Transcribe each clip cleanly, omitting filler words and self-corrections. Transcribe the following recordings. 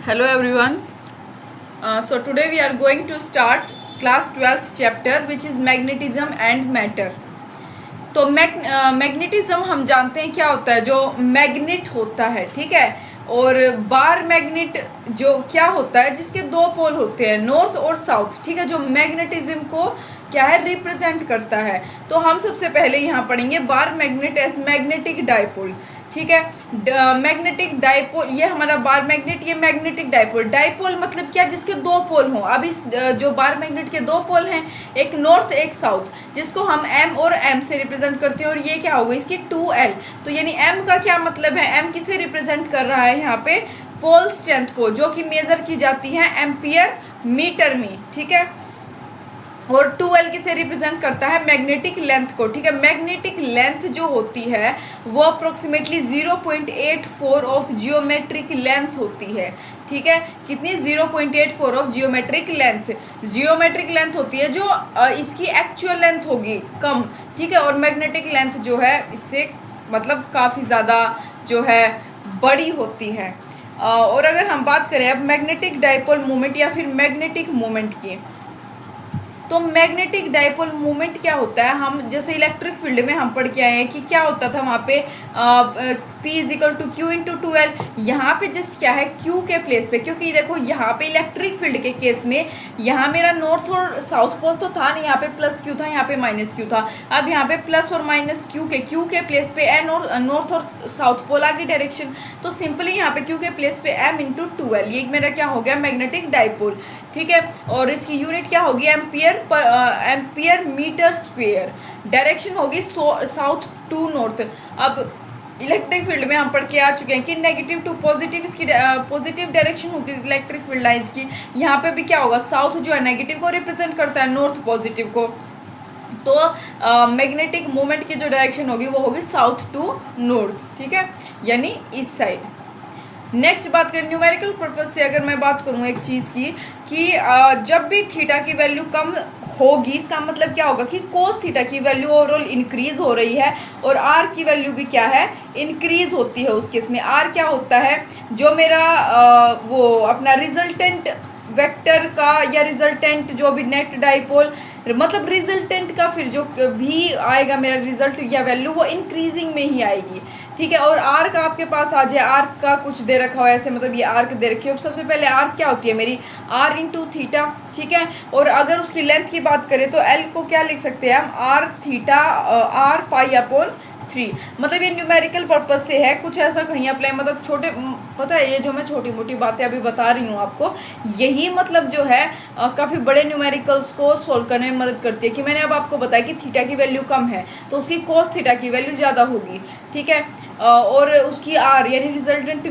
Hello everyone. So today we are going to start class 12th chapter which is magnetism and matter. तो magnetism हम जानते हैं क्या होता है, जो मैग्नेट होता है, ठीक है। और बार मैग्नेट जो क्या होता है, जिसके दो पोल होते हैं, नॉर्थ और साउथ, ठीक है, जो मैग्नेटिज्म को क्या है रिप्रेजेंट करता है। तो हम सबसे पहले यहाँ पढ़ेंगे bar magnet as magnetic dipole, ठीक है। मैग्नेटिक डाइपोल ये हमारा बार मैग्नेट, ये मैग्नेटिक डाइपोल। डाइपोल मतलब क्या, जिसके दो पोल हों। अब इस जो बार मैग्नेट के दो पोल हैं, एक नॉर्थ एक साउथ, जिसको हम एम और एम से रिप्रेजेंट करते हैं। और ये क्या होगा, इसकी 2L। तो यानी एम का क्या मतलब है, एम किसे रिप्रेजेंट कर रहा है यहाँ पे, पोल स्ट्रेंथ को, जो कि मेजर की जाती है एम्पियर मीटर में, ठीक है। और 2L किसे रिप्रेजेंट करता है, मैग्नेटिक लेंथ को, ठीक है। मैग्नेटिक लेंथ जो होती है वो अप्रोक्सीमेटली 0.84 ऑफ जियोमेट्रिक लेंथ होती है, ठीक है। कितनी, 0.84 of geometric length. Geometric length होती है जो इसकी एक्चुअल लेंथ होगी कम, ठीक है। और मैग्नेटिक लेंथ जो है इससे मतलब काफ़ी ज़्यादा जो है बड़ी होती है। और अगर हम बात करें अब मैग्नेटिक डाइपोल मोमेंट या फिर मैग्नेटिक मोमेंट की, तो मैग्नेटिक डाइपोल मोमेंट क्या होता है, हम जैसे इलेक्ट्रिक फील्ड में हम पढ़ के आए हैं कि क्या होता था वहाँ पे P is equal to q into 2L। यहाँ पे जस्ट क्या है, Q के प्लेस पे, क्योंकि देखो यहाँ पे इलेक्ट्रिक फील्ड के केस में यहाँ मेरा नॉर्थ और साउथ पोल तो था नहीं, यहाँ पे प्लस Q था, यहाँ पे माइनस Q था। अब यहाँ पे प्लस और माइनस Q के प्लेस पे N और नॉर्थ और साउथ पोल आगे डायरेक्शन, तो सिंपली यहाँ पे Q के प्लेस पे M इंटू 2L, ये मेरा क्या हो गया, मैग्नेटिक डाइपोल, ठीक है। और इसकी यूनिट क्या होगी, एम्पियर मीटर स्क्वेयर। डायरेक्शन होगी साउथ टू नॉर्थ। अब इलेक्ट्रिक फील्ड में हम पढ़ के आ चुके हैं कि नेगेटिव टू पॉजिटिव इसकी पॉजिटिव डायरेक्शन होती है इलेक्ट्रिक फील्ड लाइंस की। यहाँ पे भी क्या होगा, साउथ जो है नेगेटिव को रिप्रेजेंट करता है, नॉर्थ पॉजिटिव को। तो मैग्नेटिक मोमेंट की जो डायरेक्शन होगी वो होगी साउथ टू नॉर्थ, ठीक है, यानी इस साइड। नेक्स्ट बात करें न्यूमेरिकल पर्पज से, अगर मैं बात करूँ एक चीज़ की कि जब भी थीटा की वैल्यू कम होगी, इसका मतलब क्या होगा कि कोस थीटा की वैल्यू ओवरऑल इंक्रीज हो रही है और आर की वैल्यू भी क्या है, इंक्रीज होती है। उस केस में आर क्या होता है, जो मेरा वो अपना रिजल्टेंट वेक्टर का या रिजल्टेंट जो भी नेट डाइपोल, मतलब रिजल्टेंट का फिर जो भी आएगा मेरा रिजल्ट या वैल्यू, वो इंक्रीजिंग में ही आएगी, ठीक है। और आर का आपके पास आ जाए, आर का कुछ दे रखा हो ऐसे, मतलब ये आर दे रखी हो। सबसे पहले आर क्या होती है मेरी, आर इंटू थीटा, ठीक है। और अगर उसकी लेंथ की बात करें तो एल को क्या लिख सकते हैं हम, r theta r pi upon 3। मतलब ये न्यूमेरिकल पर्पज से है, कुछ ऐसा कहीं अप्लाई, मतलब छोटे, पता है ये जो मैं छोटी मोटी बातें अभी बता रही हूँ आपको, यही मतलब जो है काफ़ी बड़े न्यूमेरिकल्स को सोल्व करने में मदद करती है। कि मैंने अब आपको बताया कि थीटा की वैल्यू कम है तो उसकी कोस थीटा की वैल्यू ज़्यादा होगी, ठीक है। और उसकी आर यानी रिजल्टेंट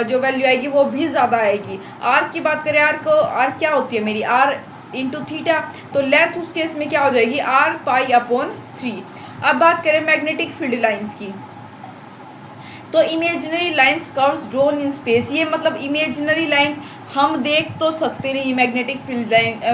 जो वैल्यू आएगी वो भी ज़्यादा आएगी। आर की बात करें, आर क्या होती है मेरी, आर इंटू थीटा, तो लेंथ उस केस में क्या हो जाएगी, आर पाई अपॉन 3। अब बात करें मैग्नेटिक फील्ड लाइंस की, तो imaginary lines curves drawn in space, ये मतलब इमेजिनरी लाइंस हम देख तो सकते नहीं मैग्नेटिक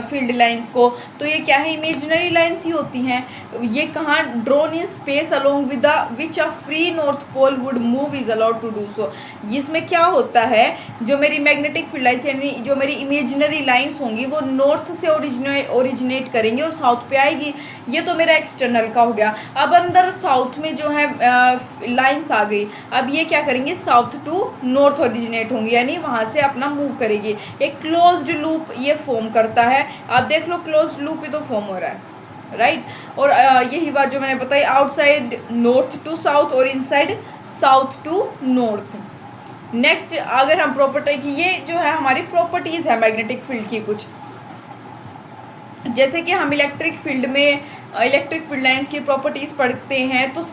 फील्ड लाइंस को, तो ये क्या है, इमेजिनरी लाइंस ही होती हैं। ये कहाँ, drawn in space along with which a free north pole would move is allowed to do so. इसमें क्या होता है, जो मेरी मैग्नेटिक फील्ड लाइंस यानी जो मेरी इमेजिनरी लाइंस होंगी वो नॉर्थ से ओरिजिनेट करेंगी और साउथ पे आएगी। ये तो मेरा एक्सटर्नल का हो गया। अब अंदर साउथ में जो है लाइंस आ गई, अब ये क्या करेंगे, साउथ टू नॉर्थ ओरिजिनेट होंगी, यानी वहाँ से अपना मूव करेगी। एक क्लोज्ड लूप ये फॉर्म करता है। आप देख लो क्लोज्ड लूप ही तो फॉर्म हो रहा है, राइट। और यही बात जो मैंने बताई, आउटसाइड नॉर्थ टू साउथ और inside south to north. Next अगर हम प्रॉपर्टी की, ये जो है हमारी प्रॉपर्टीज है मैग्नेटिक फील्ड की कुछ, जैसे कि हम इलेक्ट्रिक फील्ड में इलेक्ट्रिक फील्ड लाइंस की प्रॉपर्टीज़ पढ़ते हैं, तो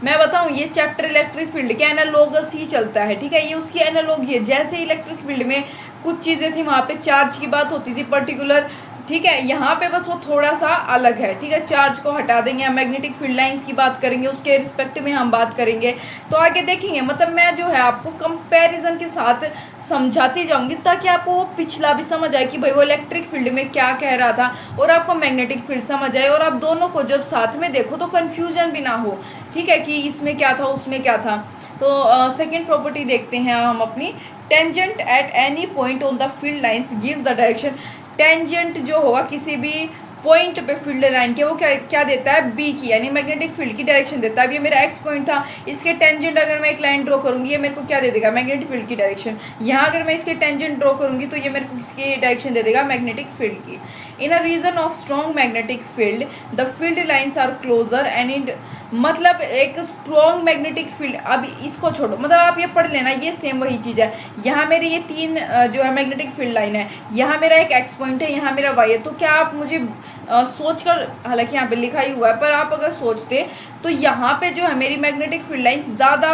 मैं बताऊं ये चैप्टर इलेक्ट्रिक फील्ड के एनालॉगस ही चलता है, ठीक है। ये उसकी एनालॉगी है। जैसे इलेक्ट्रिक फील्ड में कुछ चीज़ें थी, वहाँ पे चार्ज की बात होती थी पर्टिकुलर, ठीक है। यहाँ पे बस वो थोड़ा सा अलग है, ठीक है। चार्ज को हटा देंगे, हम मैग्नेटिक फील्ड लाइंस की बात करेंगे, उसके रिस्पेक्ट में हम बात करेंगे, तो आगे देखेंगे। मतलब मैं जो है आपको कंपैरिजन के साथ समझाती जाऊंगी ताकि आपको वो पिछला भी समझ आए कि भाई वो इलेक्ट्रिक फील्ड में क्या कह रहा था और आपको मैग्नेटिक फील्ड समझ आए, और आप दोनों को जब साथ में देखो तो कन्फ्यूजन भी ना हो, ठीक है, कि इसमें क्या था उसमें क्या था। तो सेकेंड प्रॉपर्टी देखते हैं हम अपनी, tangent at any point on the field lines gives the direction. Tangent जो होगा किसी भी पॉइंट पे फील्ड लाइन के, वो क्या क्या देता है, बी की यानी मैग्नेटिक फील्ड की डायरेक्शन देता है। अब ये मेरा एक्स पॉइंट था, इसके टेंजेंट अगर मैं एक लाइन ड्रॉ करूंगी, ये मेरे को क्या दे देगा, मैग्नेटिक फील्ड की डायरेक्शन। यहाँ अगर मैं इसके टेंजेंट ड्रॉ करूंगी तो ये मेरे को किसकी डायरेक्शन दे देगा, मैग्नेटिक फील्ड की। In a region of strong magnetic field the field lines are closer and in, मतलब एक स्ट्रॉन्ग मैग्नेटिक फील्ड, अब इसको छोड़ो, मतलब आप ये पढ़ लेना, ये सेम वही चीज़ है। यहाँ मेरे ये तीन जो है मैग्नेटिक फील्ड लाइन है, यहाँ मेरा एक एक्स पॉइंट है, यहाँ मेरा वाई है। तो क्या आप मुझे सोच कर, हालांकि यहाँ पे लिखा ही हुआ है, पर आप अगर सोचते तो यहाँ पे जो है मेरी मैग्नेटिक फील्ड लाइन ज़्यादा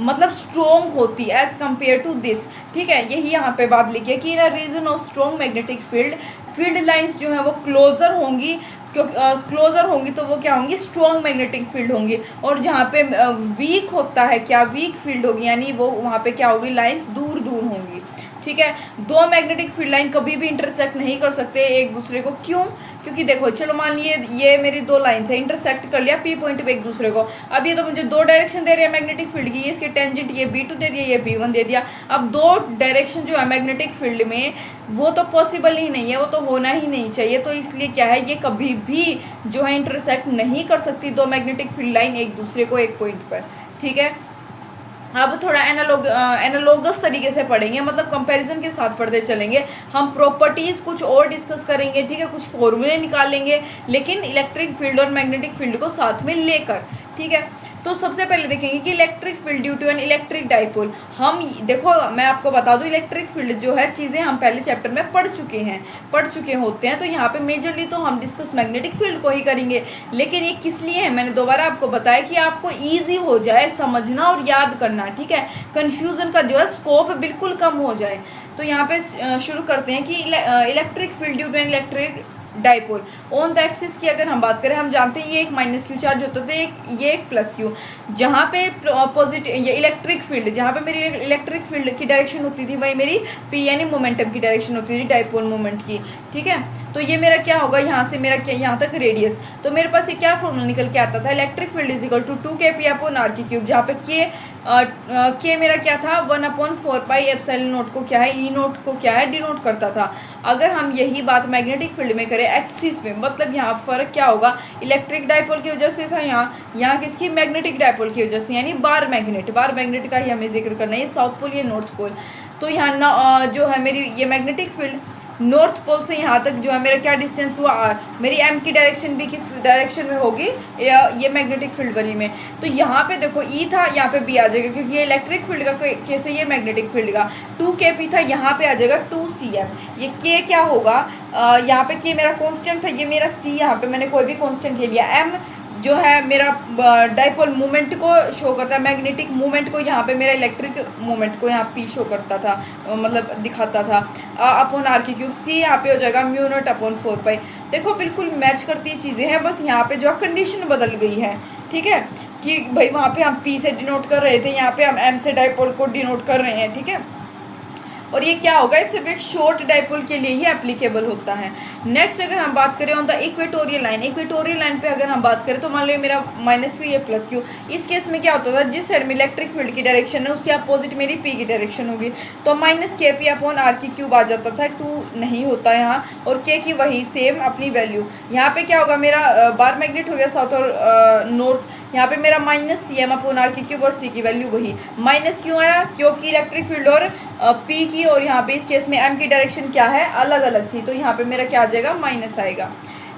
मतलब स्ट्रॉन्ग होती है एज कम्पेयर टू दिस। ठीक है, यही यहाँ पे बात लिखी है कि in a region of strong magnetic field field lines जो है वो क्लोजर होंगी, क्योंकि क्लोजर होंगी तो वो क्या होंगी, स्ट्रॉन्ग मैग्नेटिक फील्ड होंगी। और जहाँ पे वीक होता है, क्या वीक फील्ड होगी, यानी वो वहाँ पे क्या होगी, लाइंस दूर दूर होंगी। ठीक है, दो मैग्नेटिक फील्ड लाइन कभी भी इंटरसेक्ट नहीं कर सकते एक दूसरे को। क्यों? क्योंकि देखो, चलो मान लिए ये मेरी दो लाइन्स है, इंटरसेक्ट कर लिया पी पॉइंट पे एक दूसरे को। अब ये तो मुझे दो डायरेक्शन दे रहे हैं मैग्नेटिक फील्ड की, ये इसके टेंजेंट ये B2 दे दिया, ये B1 दे दिया। अब दो डायरेक्शन जो है मैग्नेटिक फील्ड में, वो तो पॉसिबल ही नहीं है, वो तो होना ही नहीं चाहिए। तो इसलिए क्या है, ये कभी भी जो है इंटरसेक्ट नहीं कर सकती दो मैग्नेटिक फील्ड लाइन एक दूसरे को एक पॉइंट पर। ठीक है, अब थोड़ा एनालोगस तरीके से पढ़ेंगे, मतलब कंपैरिजन के साथ पढ़ते चलेंगे। हम प्रॉपर्टीज़ कुछ और डिस्कस करेंगे, ठीक है, कुछ फॉर्मूले निकालेंगे, लेकिन इलेक्ट्रिक फील्ड और मैग्नेटिक फील्ड को साथ में लेकर। ठीक है, तो सबसे पहले देखेंगे कि electric field due to an electric dipole. हम देखो, मैं आपको बता दूं, इलेक्ट्रिक फील्ड जो है चीज़ें हम पहले चैप्टर में पढ़ चुके होते हैं। तो यहाँ पे मेजरली तो हम डिस्कस मैग्नेटिक फील्ड को ही करेंगे, लेकिन ये किस लिए है, मैंने दोबारा आपको बताया कि आपको ईजी हो जाए समझना और याद करना। ठीक है, कन्फ्यूज़न का जो है स्कोप बिल्कुल कम हो जाए। तो यहाँ पे शुरू करते हैं कि electric field due to an electric dipole on the axis की अगर हम बात करें, हम जानते हैं ये एक माइनस क्यू चार्ज होता था, ये एक प्लस क्यू। जहाँ पे पॉजिटिव ये इलेक्ट्रिक फील्ड, जहाँ पे मेरी इलेक्ट्रिक फील्ड की डायरेक्शन होती थी, वही मेरी पी यानी मोमेंटम की डायरेक्शन होती थी, डाइपोल मोमेंट की। ठीक है, तो ये मेरा क्या होगा, यहाँ से मेरा क्या, यहाँ तक रेडियस। तो मेरे पास ये क्या फॉर्मूला निकल के आता था, electric field is equal to 2kp/r³, जहाँ पे के मेरा क्या था, 1/4πε0 को क्या है, E0 को क्या है, डिनोट करता था। अगर हम यही बात मैग्नेटिक फील्ड में करें एक्सिस में, मतलब यहाँ फ़र्क क्या होगा, इलेक्ट्रिक डाइपोल की वजह से था, यहाँ किसकी, मैग्नेटिक डाइपोल की वजह से, यानी बार मैग्नेट का ही हमें जिक्र करना है, ये साउथ पोल, ये नॉर्थ पोल। तो यहाँ जो है मेरी ये मैग्नेटिक फील्ड नॉर्थ पोल से यहाँ तक जो है मेरा क्या डिस्टेंस हुआ, r। मेरी m की डायरेक्शन भी किस डायरेक्शन में होगी, ये मैग्नेटिक फील्ड वाली में। तो यहाँ पे देखो E था, यहाँ पे B आ जाएगा, क्योंकि ये इलेक्ट्रिक फील्ड का केस है, ये मैग्नेटिक फील्ड का। 2kp था, यहाँ पे आ जाएगा 2cm। ये k क्या होगा, यहाँ पे k मेरा कांस्टेंट था, ये मेरा c, यहाँ पे मैंने कोई भी कांस्टेंट ले लिया। m जो है मेरा डाइपोल मूवमेंट को शो करता है, मैग्नेटिक मूवमेंट को, यहाँ पे मेरा इलेक्ट्रिक मूवमेंट को यहाँ p शो करता था, मतलब दिखाता था, /r³। c यहाँ पे हो जाएगा μ0/4π। देखो बिल्कुल मैच करती चीज़ें हैं, बस यहाँ पे जो है कंडीशन बदल गई है। ठीक है, कि भाई वहाँ पे हम p से डिनोट कर रहे थे, यहाँ पे हम m से डाइपोल को डिनोट कर रहे हैं। ठीक है, और ये क्या होगा, ये सिर्फ एक शॉर्ट डाइपोल के लिए ही एप्लीकेबल होता है। नेक्स्ट अगर हम बात करें ऑन द इक्वेटोरियल लाइन पे अगर हम बात करें, तो मान लो मेरा माइनस क्यू, ये प्लस क्यू। इस केस में क्या होता था, जिस साइड में इलेक्ट्रिक फील्ड की डायरेक्शन है उसके अपोजिट मेरी पी की डायरेक्शन होगी, तो -kp/r³ आ जाता था, 2 नहीं होता यहाँ, और k की वही सेम अपनी वैल्यू। यहाँ पे क्या होगा, मेरा बार मैग्नेट हो गया साउथ और नॉर्थ, यहाँ पे मेरा -cm/r³ और c की वैल्यू वही। माइनस क्यों आया, क्योंकि इलेक्ट्रिक फील्ड और p की, और यहाँ पे इस केस में m की डायरेक्शन क्या है, अलग अलग थी, तो यहाँ पे मेरा क्या आ जाएगा, माइनस आएगा।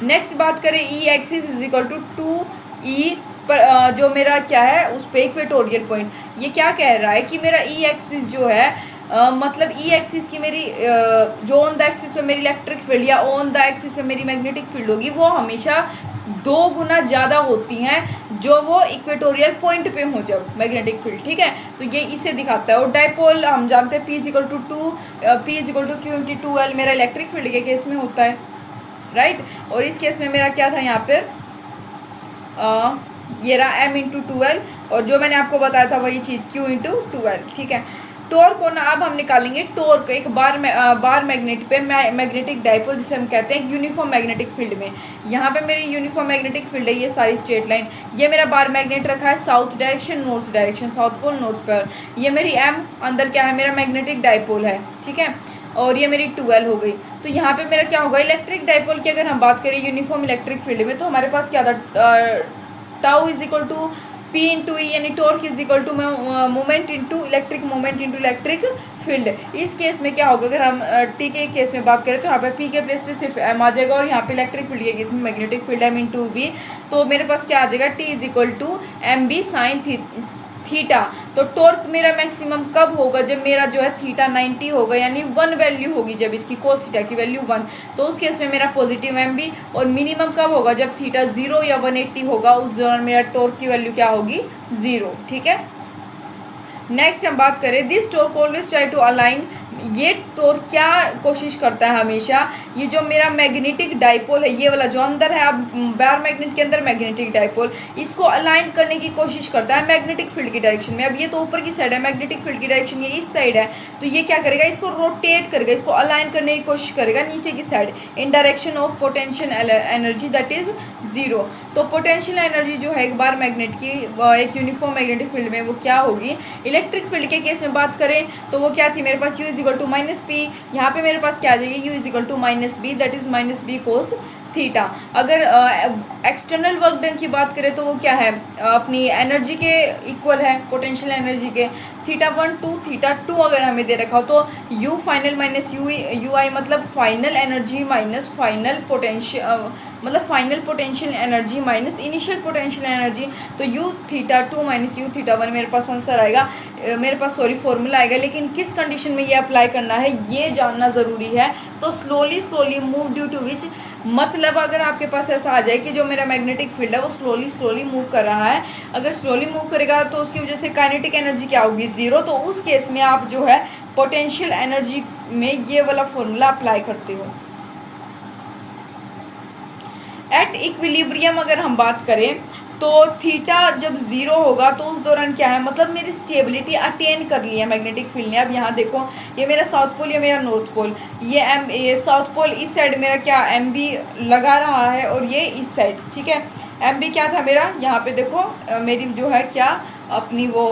नेक्स्ट बात करें E axis is equal to 2e पर, जो मेरा क्या है उस पे इक्वेटोरियल पॉइंट। ये क्या कह रहा है कि मेरा E एक्सिस जो है मतलब E एक्सिस की मेरी जो ऑन द एक्सिस पे मेरी इलेक्ट्रिक फील्ड या ऑन द एक्सिस पे मेरी मैग्नेटिक फील्ड होगी, वो हमेशा 2 गुना ज़्यादा होती हैं जो वो इक्वेटोरियल पॉइंट पे हो जब मैग्नेटिक फील्ड। ठीक है, तो ये इसे दिखाता है। और डाइपोल हम जानते हैं P = 2Q/2L मेरा इलेक्ट्रिक फील्ड के केस में होता है, राइट। और इस केस में मेरा क्या था, यहाँ पे ये रहा m × 2L, और जो मैंने आपको बताया था वही चीज़ Q × 2L। ठीक है, टॉर्क को ना अब हम निकालेंगे टॉर्क एक बार मैग्नेट पे मैग्नेटिक डाइपोल जिसे हम कहते हैं यूनिफॉर्म मैग्नेटिक फील्ड में। यहाँ पे मेरी यूनिफॉर्म मैग्नेटिक फील्ड है, ये सारी स्ट्रेट लाइन, ये मेरा बार मैग्नेट रखा है south direction north direction, south pole north pole. ये मेरी एम अंदर क्या है, मेरा मैग्नेटिक डाइपोल है, ठीक है, और ये मेरी 12 हो गई। तो यहाँ पे मेरा क्या होगा, इलेक्ट्रिक डाइपोल की अगर हम बात करें यूनिफॉर्म इलेक्ट्रिक फील्ड में, तो हमारे पास क्या था, tau is equal to P into E, यानी torque is equal to moment into electric moment into electric field. इस केस में क्या होगा, अगर हम T के केस में बात करें तो यहाँ पे P के प्लेस पे सिर्फ M आ जाएगा, और यहाँ पे इलेक्ट्रिक फील्ड के केस में magnetic field M into V। तो मेरे पास क्या आ जाएगा, T is equal to MB sine theta. तो टॉर्क मेरा मैक्सिमम कब होगा, जब मेरा जो है थीटा 90 होगा, यानी 1 वैल्यू होगी जब इसकी कोस थीटा की वैल्यू 1, तो उस केस में मेरा पॉजिटिव एम बी। और मिनिमम कब होगा, जब थीटा 0 या 180 होगा, उस दौरान मेरा टॉर्क की वैल्यू क्या होगी, 0, ठीक है। नेक्स्ट हम बात करें, this torque always try to align, ये टॉर्क क्या कोशिश करता है हमेशा, ये जो मेरा मैग्नेटिक डाइपोल है, ये वाला जो अंदर है, अब बार मैग्नेट के अंदर मैग्नेटिक डाइपोल, इसको अलाइन करने की कोशिश करता है मैग्नेटिक फील्ड की डायरेक्शन में। अब ये तो ऊपर की साइड है, मैग्नेटिक फील्ड की डायरेक्शन ये इस साइड है, तो ये क्या करेगा, इसको रोटेट करेगा, इसको अलाइन करने की कोशिश करेगा नीचे की side in direction of potential energy that is 0। तो पोटेंशियल एनर्जी जो है एक बार मैग्नेट की एक यूनिफॉर्म मैग्नेटिक फील्ड में वो क्या होगी, इलेक्ट्रिक फील्ड के केस में बात करें तो वो क्या थी, मेरे पास U is equal to minus p, यहाँ पे मेरे पास क्या आ जाएगी, U is equal to minus b that is minus b cos theta. अगर एक्सटर्नल वर्क डन की बात करें तो वो क्या है, अपनी एनर्जी के इक्वल है, पोटेंशियल एनर्जी के, थीटा 1 2 थीटा 2 अगर हमें दे रखा हो तो U final minus U I, मतलब final energy minus final potential, मतलब final potential energy minus initial potential energy. तो U theta 2 minus U theta 1 मेरे पास आंसर आएगा, मेरे पास सॉरी फॉर्मूला आएगा। लेकिन किस कंडीशन में ये अप्लाई करना है ये जानना ज़रूरी है। तो स्लोली मूव ड्यू टू विच, मतलब अगर आपके पास ऐसा आ जाए कि जो मेरा मैग्नेटिक फील्ड है वो स्लोली मूव कर रहा है, अगर स्लोली मूव करेगा तो उसकी वजह से काइनेटिक एनर्जी क्या होगी, 0। तो उस केस में आप जो है पोटेंशियल एनर्जी में ये वाला फॉर्मूला अप्लाई करते हो। एट इक्विलिब्रियम अगर हम बात करें तो थीटा जब 0 होगा तो उस दौरान क्या है, मतलब मेरी स्टेबिलिटी अटेन कर ली है मैग्नेटिक फील्ड ने। अब यहाँ देखो, ये मेरा साउथ पोल, ये मेरा नॉर्थ पोल, ये साउथ पोल इस साइड मेरा क्या एम बी लगा रहा है, और ये इस साइड, ठीक है। एम बी क्या था मेरा, यहाँ पे देखो मेरी जो है क्या अपनी वो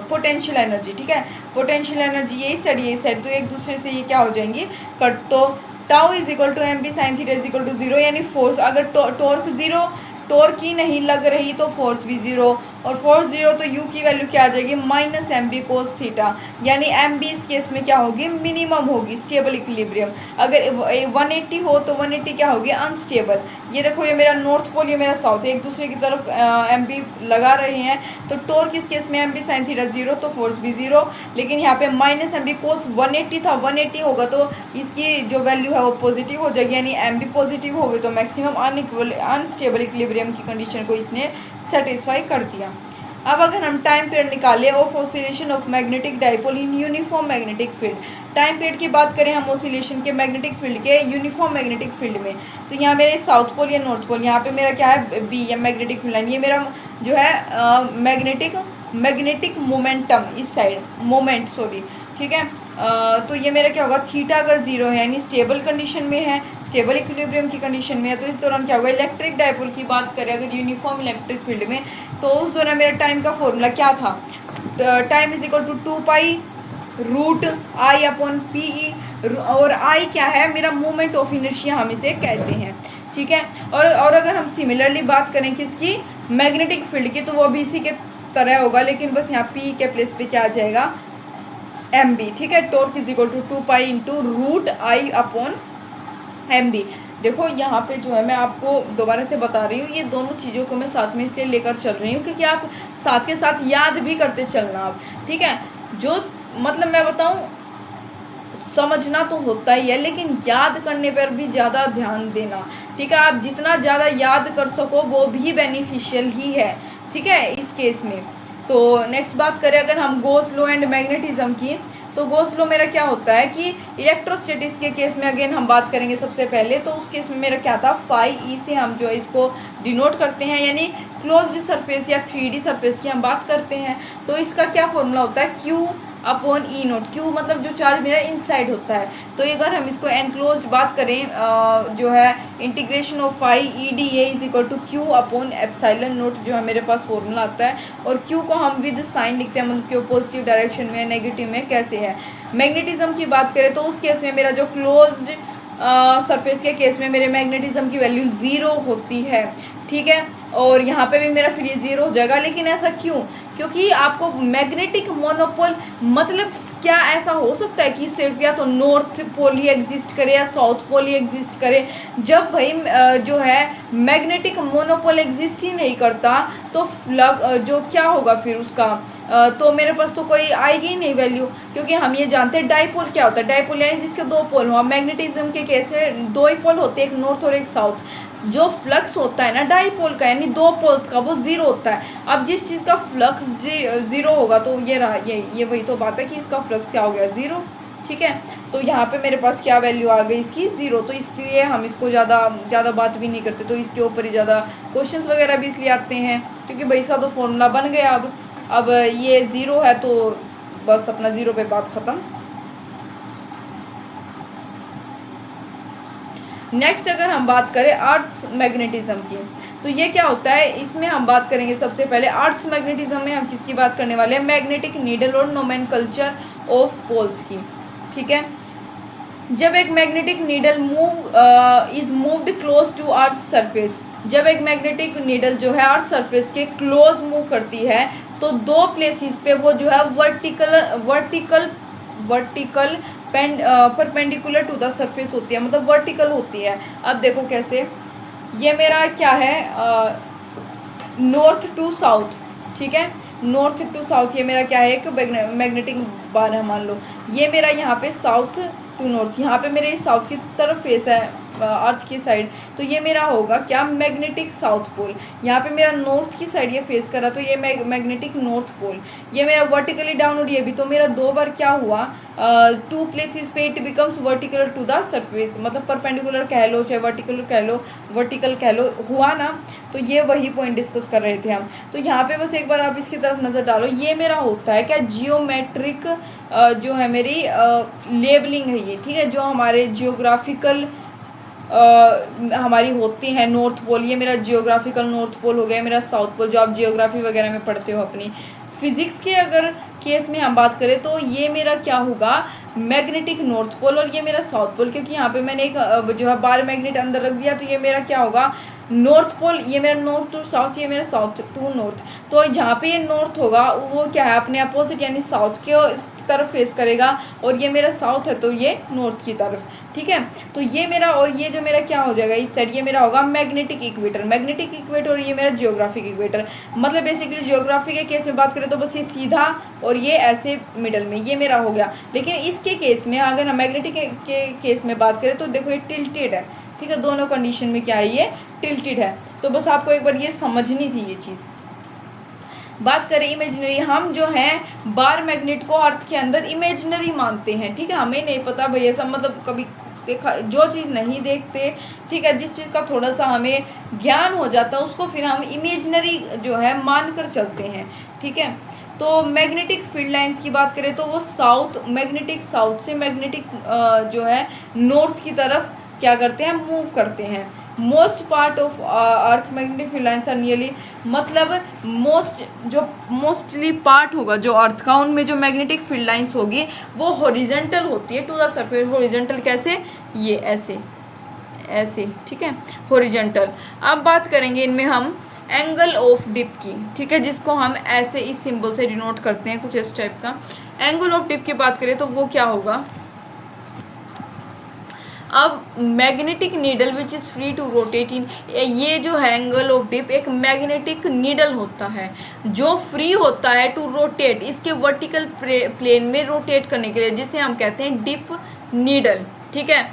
पोटेंशियल एनर्जी, ठीक है, पोटेंशियल एनर्जी ये इस साइड ये इस साइड, तो एक दूसरे से ये क्या हो जाएंगी कट। तो tau is equal to m b sine theta is equal to 0, यानी फोर्स अगर टॉर्क 0, टॉर्क ही नहीं लग रही तो फोर्स भी 0, और फोर्स 0 तो U की वैल्यू क्या आ जाएगी, minus m b cos theta, यानी एम बी इस केस में क्या होगी, मिनिमम होगी, स्टेबल इक्विलिब्रियम। अगर 180 हो तो 180 क्या होगी, अनस्टेबल। ये देखो, ये मेरा नॉर्थ पोल, ये मेरा साउथ, एक दूसरे की तरफ एम बी लगा रहे हैं, तो टॉर्क इस केस में एम बी साइन थीटा 0, तो फोर्स भी 0। लेकिन यहाँ पे माइनस एम बी कोस 180 था, 180 होगा तो इसकी जो वैल्यू है वो पॉजिटिव हो जाएगी, यानी एम बी पॉजिटिव होगी, तो मैक्सिमम अनस्टेबल इक्विलिब्रियम की कंडीशन को इसने सेटिस्फाई कर दिया। अब अगर हम टाइम पीरियड निकालें of oscillation of magnetic dipole in uniform magnetic field, time period की बात करें हम ऑसिलेशन के मैग्नेटिक फील्ड के यूनिफॉर्म मैग्नेटिक फील्ड में, तो यहाँ मेरे साउथ पोल या नॉर्थ पोल, यहाँ पे मेरा क्या है बी या मैग्नेटिक फील्ड लाइन, ये मेरा जो है मैग्नेटिक मोमेंटम इस साइड मोमेंट सॉरी, ठीक है। तो ये मेरा क्या होगा, थीटा अगर 0 है यानी स्टेबल कंडीशन में है, स्टेबल इक्विलिब्रियम की कंडीशन में है, तो इस दौरान क्या होगा, इलेक्ट्रिक डाइपोल की बात करें अगर यूनिफॉर्म इलेक्ट्रिक फील्ड में, तो उस दौरान मेरा टाइम का फॉर्मूला क्या था, time is equal to 2 pi root I upon p e, और आई क्या है, मेरा मोमेंट ऑफ इनर्शिया हम इसे कहते हैं, ठीक है। और अगर हम सिमिलरली बात करें किसकी, मैग्नेटिक फील्ड की, तो वो भी इसी के तरह होगा, लेकिन बस यहाँ पी के प्लेस पे क्या आ जाएगा, एम बी, ठीक है। Torque is equal to 2 pi into root I upon m b. देखो यहाँ पे जो है मैं आपको दोबारा से बता रही हूँ, ये दोनों चीज़ों को मैं साथ में इसलिए लेकर चल रही हूँ क्योंकि आप साथ के साथ याद भी करते चलना आप, ठीक है। जो मतलब मैं बताऊँ, समझना तो होता ही है लेकिन याद करने पर भी ज़्यादा ध्यान देना, ठीक है। आप जितना ज़्यादा याद कर सको वो भी बेनिफिशियल ही है, ठीक है, इस केस में। तो नेक्स्ट बात करें अगर हम गॉस लॉ एंड मैग्नेटिज्म की, तो गॉस लॉ मेरा क्या होता है कि इलेक्ट्रोस्टैटिक्स के केस में अगेन हम बात करेंगे सबसे पहले, तो उस केस में मेरा क्या था, फाई ई से हम जो है इसको डिनोट करते हैं, यानी क्लोज्ड सरफेस या 3D सरफेस की हम बात करते हैं, तो इसका क्या फॉर्मूला होता है, क्यू अपॉन ई नोट। क्यू मतलब जो चार्ज मेरा इनसाइड होता है। तो अगर हम इसको एनक्लोज्ड बात करें जो है integration of phi e d a is equal to q upon epsilon naught, जो है मेरे पास फॉर्मूला आता है। और क्यू को हम विद साइन लिखते हैं, मतलब क्यू पॉजिटिव डायरेक्शन में नेगेटिव में कैसे है। मैग्नेटिज्म की बात करें तो उस केस में मेरा जो क्लोज्ड सरफेस के केस में मेरे मैग्नेटिज्म की वैल्यू 0 होती है, ठीक है। और यहाँ पे भी मेरा फिर ये 0 हो जाएगा। लेकिन ऐसा क्यों? क्योंकि आपको मैग्नेटिक मोनोपोल मतलब क्या ऐसा हो सकता है कि सिर्फ या तो नॉर्थ पोल ही एग्जिस्ट करे या साउथ पोल ही एग्जिस्ट करे? जब भाई जो है मैग्नेटिक मोनोपोल एग्जिस्ट ही नहीं करता तो जो क्या होगा फिर उसका तो मेरे पास तो कोई आएगी ही नहीं वैल्यू। क्योंकि हम ये जानते हैं डाईपोल क्या होता है। डाईपोल यानी जिसके दो पोल हो। मैग्नेटिज्म के केस में दो ही पोल होते हैं, एक नॉर्थ और एक साउथ। जो फ्लक्स होता है ना डाईपोल का यानी दो पोल्स का, वो 0 होता है। अब जिस चीज़ का फ्लक्स 0 होगा तो ये रहा, ये वही तो बात है कि इसका फ्लक्स क्या हो गया 0, ठीक है। तो यहाँ पे मेरे पास क्या वैल्यू आ गई इसकी 0। तो इसलिए हम इसको ज़्यादा बात भी नहीं करते। तो इसके ऊपर ही ज़्यादा क्वेश्चंस वगैरह भी इसलिए आते हैं क्योंकि भाई इसका तो फॉर्मूला बन गया। अब ये 0 है तो बस अपना 0 पे बात ख़त्म। नेक्स्ट अगर हम बात करें अर्थ मैग्नेटिज्म की, तो ये क्या होता है, इसमें हम बात करेंगे सबसे पहले अर्थ मैग्नेटिज्म में हम किसकी बात करने वाले हैं, मैग्नेटिक नीडल और नोमेनकल्चर ऑफ पोल्स की, ठीक है। जब एक magnetic needle is moved close to earth surface, जब एक मैग्नेटिक नीडल जो है अर्थ सरफेस के क्लोज मूव करती है तो दो प्लेसेस पे वो जो है vertical perpendicular to the surface होती है, मतलब वर्टिकल होती है। अब देखो कैसे, ये मेरा क्या है नॉर्थ टू साउथ, ठीक है। नॉर्थ टू साउथ ये मेरा क्या है, एक मैग्नेटिक बार है मान लो। ये मेरा यहाँ पे साउथ टू नॉर्थ, यहाँ पे मेरे साउथ की तरफ फेस है अर्थ की साइड, तो ये मेरा होगा क्या मैग्नेटिक साउथ पोल। यहाँ पे मेरा नॉर्थ की साइड ये फेस करा तो ये मैग्नेटिक नॉर्थ पोल। ये मेरा वर्टिकली डाउनवर्ड, ये भी तो मेरा दो बार क्या हुआ टू प्लेसेस पे it becomes vertical to the surface, मतलब परपेंडिकुलर कह लो चाहे वर्टिकल कह लो हुआ ना। तो ये वही पॉइंट डिस्कस कर रहे थे हम। तो यहाँ पे बस एक बार आप इसकी तरफ नज़र डालो, ये मेरा होता है क्या जियोमेट्रिक जो है मेरी लेबलिंग है ये, ठीक है। जो हमारे जियोग्राफिकल हमारी होती हैं नॉर्थ पोल, ये मेरा जियोग्राफिकल नॉर्थ पोल हो गया, मेरा साउथ पोल जो आप जियोग्राफी वगैरह में पढ़ते हो अपनी फिजिक्स के अगर केस में हम बात करें तो ये मेरा क्या होगा मैग्नेटिक नॉर्थ पोल और ये मेरा साउथ पोल। क्योंकि यहाँ पे मैंने एक जो है बार मैग्नेट अंदर रख दिया तो ये मेरा क्या होगा नॉर्थ पोल, ये मेरा नॉर्थ टू साउथ, ये मेरा साउथ टू नॉर्थ। तो जहाँ पे ये नॉर्थ होगा वो क्या है अपने अपोजिट यानी साउथ के तरफ फेस करेगा और ये मेरा साउथ है तो ये नॉर्थ की तरफ, ठीक है। तो ये मेरा और ये जो मेरा क्या हो जाएगा इस साइड, ये मेरा होगा मैग्नेटिक इक्वेटर और ये मेरा जियोग्राफिक इक्वेटर। मतलब बेसिकली जियोग्राफी के केस में बात करें तो बस ये सीधा और ये ऐसे मिडल में ये मेरा हो गया। लेकिन इसके केस में अगर हम मैग्नेटिक के केस में बात करें तो देखो ये टिल्टेड है, ठीक है। दोनों कंडीशन में क्या है ये टिल्टेड है। तो बस आपको एक बार ये समझनी थी ये चीज़। बात करें इमेजिनरी, हम जो हैं बार मैग्नेट को अर्थ के अंदर इमेजिनरी मानते हैं, ठीक है। हमें नहीं पता भाई ऐसा, मतलब कभी देखा जो चीज़ नहीं देखते, ठीक है, जिस चीज़ का थोड़ा सा हमें ज्ञान हो जाता है उसको फिर हम इमेजिनरी जो है मान कर चलते हैं, ठीक है। तो मैग्नेटिक फील्ड लाइंस की बात करें तो वो मैग्नेटिक साउथ से मैग्नेटिक जो है नॉर्थ की तरफ क्या करते हैं मूव करते हैं। Most part of earth magnetic field lines are nearly, मतलब मोस्टली पार्ट होगा जो अर्थ का उनमें जो मैग्नेटिक फील्ड लाइंस होगी वो हॉरिजॉन्टल होती है टू द सरफेस। हॉरिजॉन्टल कैसे, ये ऐसे, ठीक है, हॉरिजॉन्टल। अब बात करेंगे इनमें हम एंगल ऑफ डिप की, ठीक है, जिसको हम ऐसे इस सिंबल से डिनोट करते हैं कुछ इस टाइप का। एंगल ऑफ डिप की बात करें तो वो क्या होगा, अब magnetic needle which is free to rotate in, ये जो है एंगल ऑफ डिप एक मैग्नेटिक नीडल होता है जो फ्री होता है टू रोटेट इसके वर्टिकल प्लेन में रोटेट करने के लिए, जिसे हम कहते हैं डिप नीडल, ठीक है।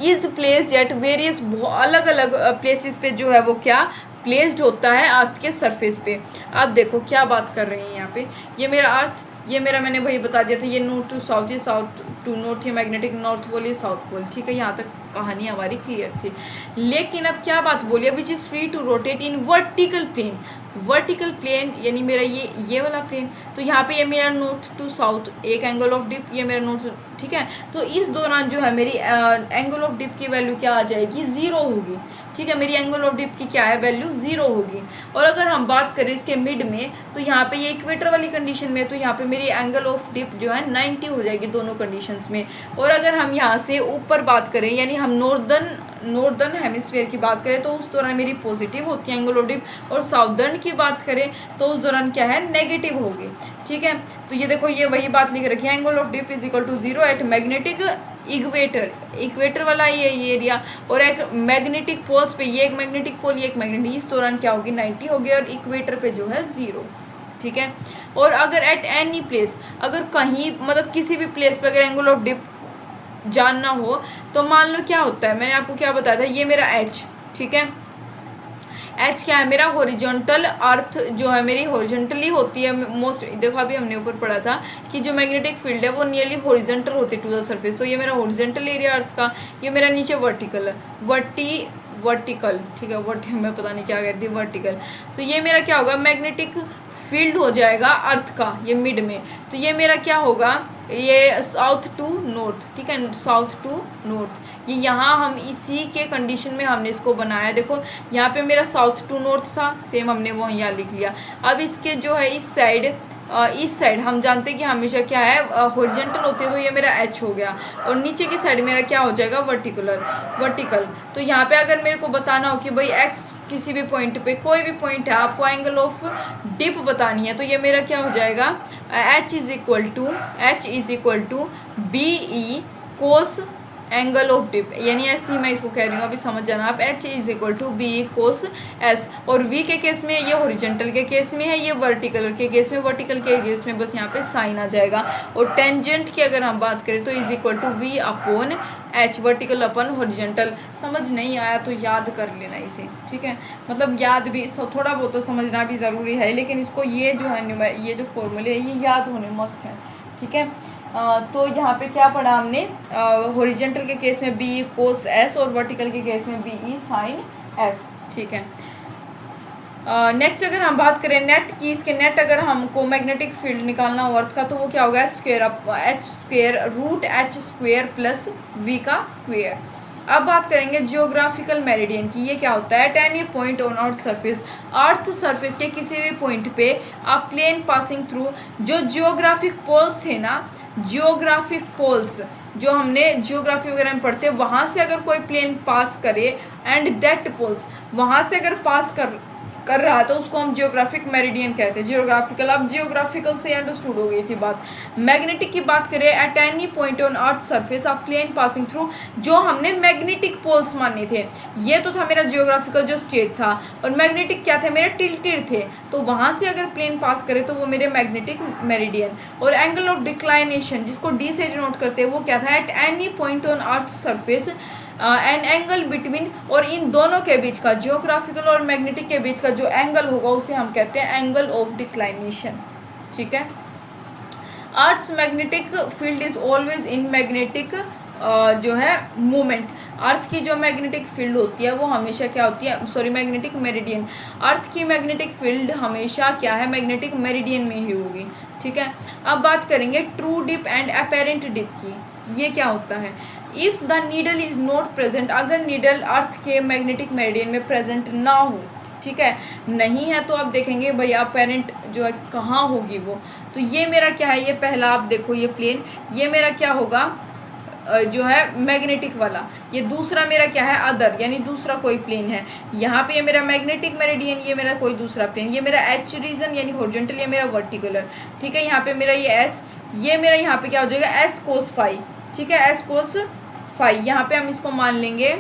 इज़ प्लेस्ड एट वेरियस, अलग अलग प्लेसेस पे जो है वो क्या प्लेस्ड होता है अर्थ के सरफेस पे। अब देखो क्या बात कर रही हैं यहाँ पे, ये मेरा अर्थ, ये मेरा मैंने वही बता दिया था, ये नॉर्थ टू साउथ, ये साउथ टू नॉर्थ, ये मैग्नेटिक नॉर्थ पोल, ये साउथ पोल, ठीक है। यहाँ तक कहानी हमारी क्लियर थी। लेकिन अब क्या बात बोलिए, which is free to rotate in vertical plane, vertical plane यानी मेरा ये वाला प्लेन, तो यहाँ पे ये मेरा नॉर्थ टू साउथ एक एंगल ऑफ डिप, ये मेरा नॉर्थ, ठीक है। तो इस दौरान जो है मेरी एंगल ऑफ डिप की वैल्यू क्या आ जाएगी, 0 होगी, ठीक है। मेरी एंगल ऑफ डिप की क्या है, वैल्यू 0 होगी। और अगर हम बात करें इसके मिड में, तो यहाँ पे ये इक्वेटर वाली कंडीशन में, तो यहाँ पे मेरी एंगल ऑफ डिप जो है 90 हो जाएगी दोनों कंडीशंस में। और अगर हम यहाँ से ऊपर बात करें, यानी हम नॉर्दर्न हेमिस्फीयर की बात करें, तो उस दौरान मेरी पॉजिटिव होती है एंगल ऑफ डिप, और साउदर्न की बात करें तो उस दौरान क्या है, नेगेटिव होगी, ठीक है। तो ये देखो, ये वही बात लिख रखी है, angle of dip is equal to 0 at magnetic equator वाला ये एरिया, और एक मैग्नेटिक पोल्स पे, ये एक मैग्नेटिक पोल, ये एक मैग्नेटिक, इस दौरान क्या होगी, 90 होगी, और इक्वेटर पे जो है 0, ठीक है। और अगर एट एनी प्लेस, अगर कहीं मतलब किसी भी प्लेस पे अगर एंगल ऑफ डिप जानना हो, तो मान लो क्या होता है, मैंने आपको क्या बताया था, ये मेरा एच, ठीक है। एच क्या है मेरा, हॉरिजॉन्टल अर्थ जो है मेरी हॉरिजॉन्टली होती है मोस्ट, देखो अभी हमने ऊपर पढ़ा था कि जो मैग्नेटिक फील्ड है वो नियरली हॉरिजॉन्टल होती है टू द सरफेस, तो ये मेरा हॉरिजॉन्टल एरिया अर्थ का, ये मेरा नीचे वर्टिकल है, वर्टिकल, ठीक है, मैं पता नहीं क्या कहती, वर्टिकल। तो ये मेरा क्या होगा, मैग्नेटिक फील्ड हो जाएगा अर्थ का, ये मिड में, तो ये मेरा क्या होगा, ये साउथ टू नॉर्थ, ठीक है, साउथ टू नॉर्थ। ये यहाँ हम इसी के कंडीशन में हमने इसको बनाया, देखो यहाँ पे मेरा साउथ टू नॉर्थ था, सेम हमने वो यहाँ लिख लिया। अब इसके जो है इस साइड हम जानते हैं कि हमेशा क्या है, हॉरिजॉन्टल होती है, तो ये मेरा एच हो गया, और नीचे की साइड मेरा क्या हो जाएगा, वर्टिकल। तो यहाँ पे अगर मेरे को बताना हो कि भाई एक्स किसी भी पॉइंट पे, कोई भी पॉइंट है, आपको एंगल ऑफ डिप बतानी है, तो ये मेरा क्या हो जाएगा, h is equal to b e cos angle of dip, यानी ऐसे ही मैं इसको कह रही हूँ, अभी समझ जाना आप, h is equal to b cos s, और वी के केस में ये हॉरिजॉन्टल के केस में है, ये वर्टिकल के केस में बस यहाँ पे साइन आ जाएगा। और टेंजेंट की अगर हम बात करें तो is equal to we upon h, vertical upon horizontal. समझ नहीं आया तो याद कर लेना इसे, ठीक है, मतलब याद भी थोड़ा बहुत तो समझना भी ज़रूरी है, लेकिन इसको ये जो है, ये जो फॉर्मूले है ये याद होने मस्ट है, ठीक है। तो यहाँ पे क्या पढ़ा हमने, हॉरिजॉन्टल के केस में बी कोस एस, और वर्टिकल के केस में बी ई साइन एस, ठीक है। नेक्स्ट अगर हम बात करें नेट की, इसके नेट अगर हमको मैग्नेटिक फील्ड निकालना हो अर्थ का, तो वो क्या होगा, h square root h square plus v का स्क्वेयर। अब बात करेंगे जियोग्राफिकल मेरिडियन की, ये क्या होता है, eight any point on earth surface के किसी भी पॉइंट पे आप प्लेन पासिंग थ्रू, जो जियोग्राफिक पोल्स थे ना, जियोग्राफिक पोल्स जो हमने जियोग्राफी वगैरह में पढ़ते हैं, वहाँ से अगर कोई प्लेन पास करे, एंड दैट पोल्स वहाँ से अगर पास कर रहा है, तो उसको हम जियोग्राफिक मेरिडियन कहते हैं, जियोग्राफिकल। अब जियोग्राफिकल से अंडरस्टूड हो गई थी बात। मैग्नेटिक की बात करें, at any point on earth surface of plane passing through, जो हमने मैग्नेटिक पोल्स माने थे, ये तो था मेरा जियोग्राफिकल जो स्टेट था, और मैग्नेटिक क्या थे, मेरे टिल्टेड थे, तो वहाँ से अगर प्लेन पास करे तो वो मेरे मैग्नेटिक मेरिडियन। और एंगल ऑफ डिक्लाइनेशन जिसको डी से डिनोट करते हैं, वो क्या था, eight any point on earth surface an angle between, और इन दोनों के बीच का, जियोग्राफिकल और मैग्नेटिक के बीच का जो एंगल होगा उसे हम कहते हैं एंगल ऑफ डिक्लाइनेशन, ठीक है। Earth's magnetic field is always in magnetic जो है मूवमेंट, अर्थ की जो मैग्नेटिक फील्ड होती है वो हमेशा क्या होती है, मैग्नेटिक मेरिडियन, अर्थ की मैग्नेटिक फील्ड हमेशा क्या है, मैग्नेटिक मेरिडियन में ही होगी, ठीक है। अब बात करेंगे true dip and apparent dip की, ये क्या होता है, if the needle is not present, अगर नीडल अर्थ के मैग्नेटिक मेरिडियन में प्रेजेंट ना हो, ठीक है, नहीं है, तो आप देखेंगे भैया अपेरेंट जो है कहाँ होगी वो, तो ये मेरा क्या है, ये पहला आप देखो ये प्लेन, ये मेरा क्या होगा जो है मैग्नेटिक वाला, ये दूसरा मेरा क्या है, अदर, यानी दूसरा कोई प्लेन है, यहाँ पे ये मेरा मैग्नेटिक मेरिडियन, ये मेरा कोई दूसरा प्लेन, ये मेरा एच रीजन यानी हॉरिजॉन्टल, ये मेरा वर्टिकुलर, ठीक है। यहाँ पे मेरा ये एस, ये मेरा यहाँ पे क्या हो जाएगा, एस कोस फाई, ठीक है, एस कोस फाई, यहाँ पे हम इसको मान लेंगे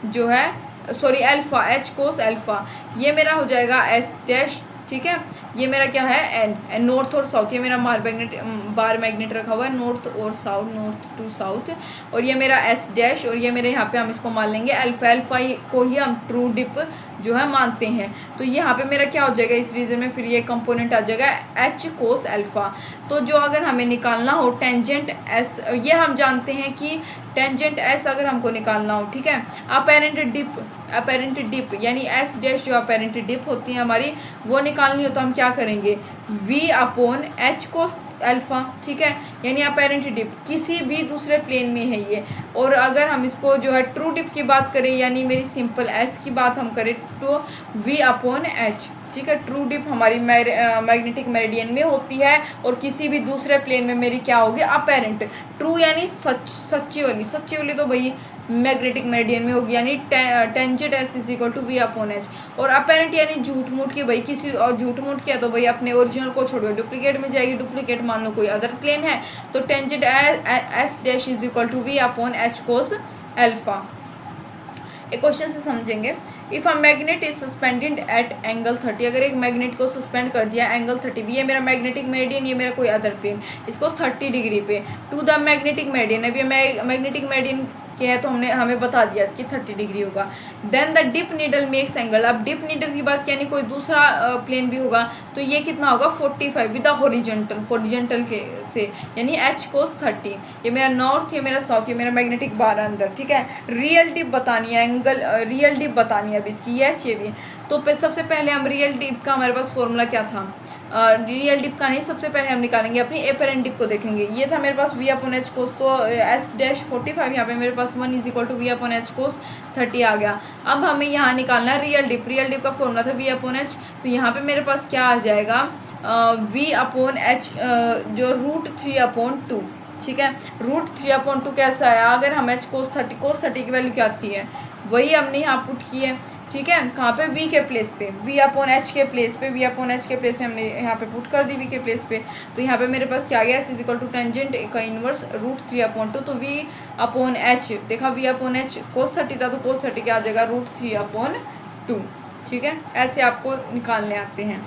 जो है अल्फा, एच कोस अल्फा, ये मेरा हो जाएगा एस डैश, ठीक है। ये मेरा क्या है एन नॉर्थ और साउथ, ये मेरा बार मैग्नेट रखा हुआ है नॉर्थ और साउथ, नॉर्थ टू साउथ। और ये मेरा एस डैश, और ये मेरे यहाँ पे हम इसको मान लेंगे अल्फा। अल्फा को ही हम ट्रू डिप जो है मानते हैं। तो यहाँ पे मेरा क्या हो जाएगा इस रीजन में, फिर ये कंपोनेंट आ जाएगा एच कोस अल्फा। तो जो अगर हमें निकालना हो टेंजेंट एस, ये हम जानते हैं कि टेंजेंट एस अगर हमको निकालना हो, ठीक है, अपेरेंट डिप यानी एस डैश जो अपेरेंट डिप होती है हमारी, वो निकालनी हो तो हम क्या करेंगे, v upon H cos alpha, ठीक है, यानी अपेरेंट डिप किसी भी दूसरे प्लेन में है ये। और अगर हम इसको जो है ट्रू डिप की बात करें, यानी मेरी सिंपल एस की बात हम करें, तो v अपॉन एच, ठीक है। ट्रू डिप हमारी मैग्नेटिक मेरिडियन में होती है और किसी भी दूसरे प्लेन में मेरी क्या होगी, अपेरेंट। ट्रू यानी सच्ची वाली तो भाई मैग्नेटिक मेरिडियन में होगी, यानी tangent s is equal to we upon h. और अपेरेंट यानी झूठ मूठ की, भाई किसी और झूठ मूठ किया तो भाई अपने ओरिजिनल को छोड़कर डुप्लीकेट में जाएगी। डुप्लीकेट मान लो कोई अदर प्लेन है, तो tangent s dash is equal to we upon H cos alpha. एक क्वेश्चन से समझेंगे, if a magnet is suspended at angle 30, अगर एक मैग्नेट को सस्पेंड कर दिया एंगल 30, ये मेरा मैग्नेटिक मेरिडियन, ये मेरा कोई अदर प्लेन, इसको 30 डिग्री पे टू द मैग्नेटिक मेरिडियन, अभी मैग्नेटिक मेरिडियन के है तो हमें बता दिया कि 30 डिग्री होगा। Then the dip needle makes angle, अब डिप नीडल की बात यानी कोई दूसरा प्लेन भी होगा तो ये कितना होगा 45 विद हॉरिजॉन्टल के से, यानी एच कोस 30। ये मेरा नॉर्थ, ये मेरा साउथ, ये मेरा मैग्नेटिक बार अंदर, ठीक है। रियल डिप बतानी है, एंगल रियल डिप बतानी है अब इसकी, ये भी। तो सबसे पहले हम रियल डिप का हमारे पास फॉर्मूला क्या था, रियल डिप का नहीं, सबसे पहले हम निकालेंगे अपनी एपेरेंट डिप को देखेंगे। ये था मेरे पास वी अपॉन एच कोस, तो एस डैश 45, यहाँ पे मेरे पास 1 is equal to we upon H cos 30 आ गया। अब हमें यहाँ निकालना है रियल डिप। रियल डिप का फॉर्मूला था वी अपॉन एच, तो यहाँ पे मेरे पास क्या आ जाएगा, वी अपॉन एच जो √3/2, ठीक है। √3/2 कैसा है, अगर हम एच कोस 30 की वैल्यू क्या आती है, वही हमने यहाँ पुट की है, ठीक है। कहाँ पे, v के प्लेस पे, v अपॉन एच के प्लेस पे, v अपॉन एच के प्लेस पे हमने यहाँ पे पुट कर दी v के प्लेस पे। तो यहाँ पे मेरे पास क्या आ गया, s is equal to tangent का इनवर्स √3/2, तो v अपॉन एच देखा, v अपॉन एच कोस 30 था तो कोस 30 क्या आ जाएगा √3/2, ठीक है। ऐसे आपको निकालने आते हैं।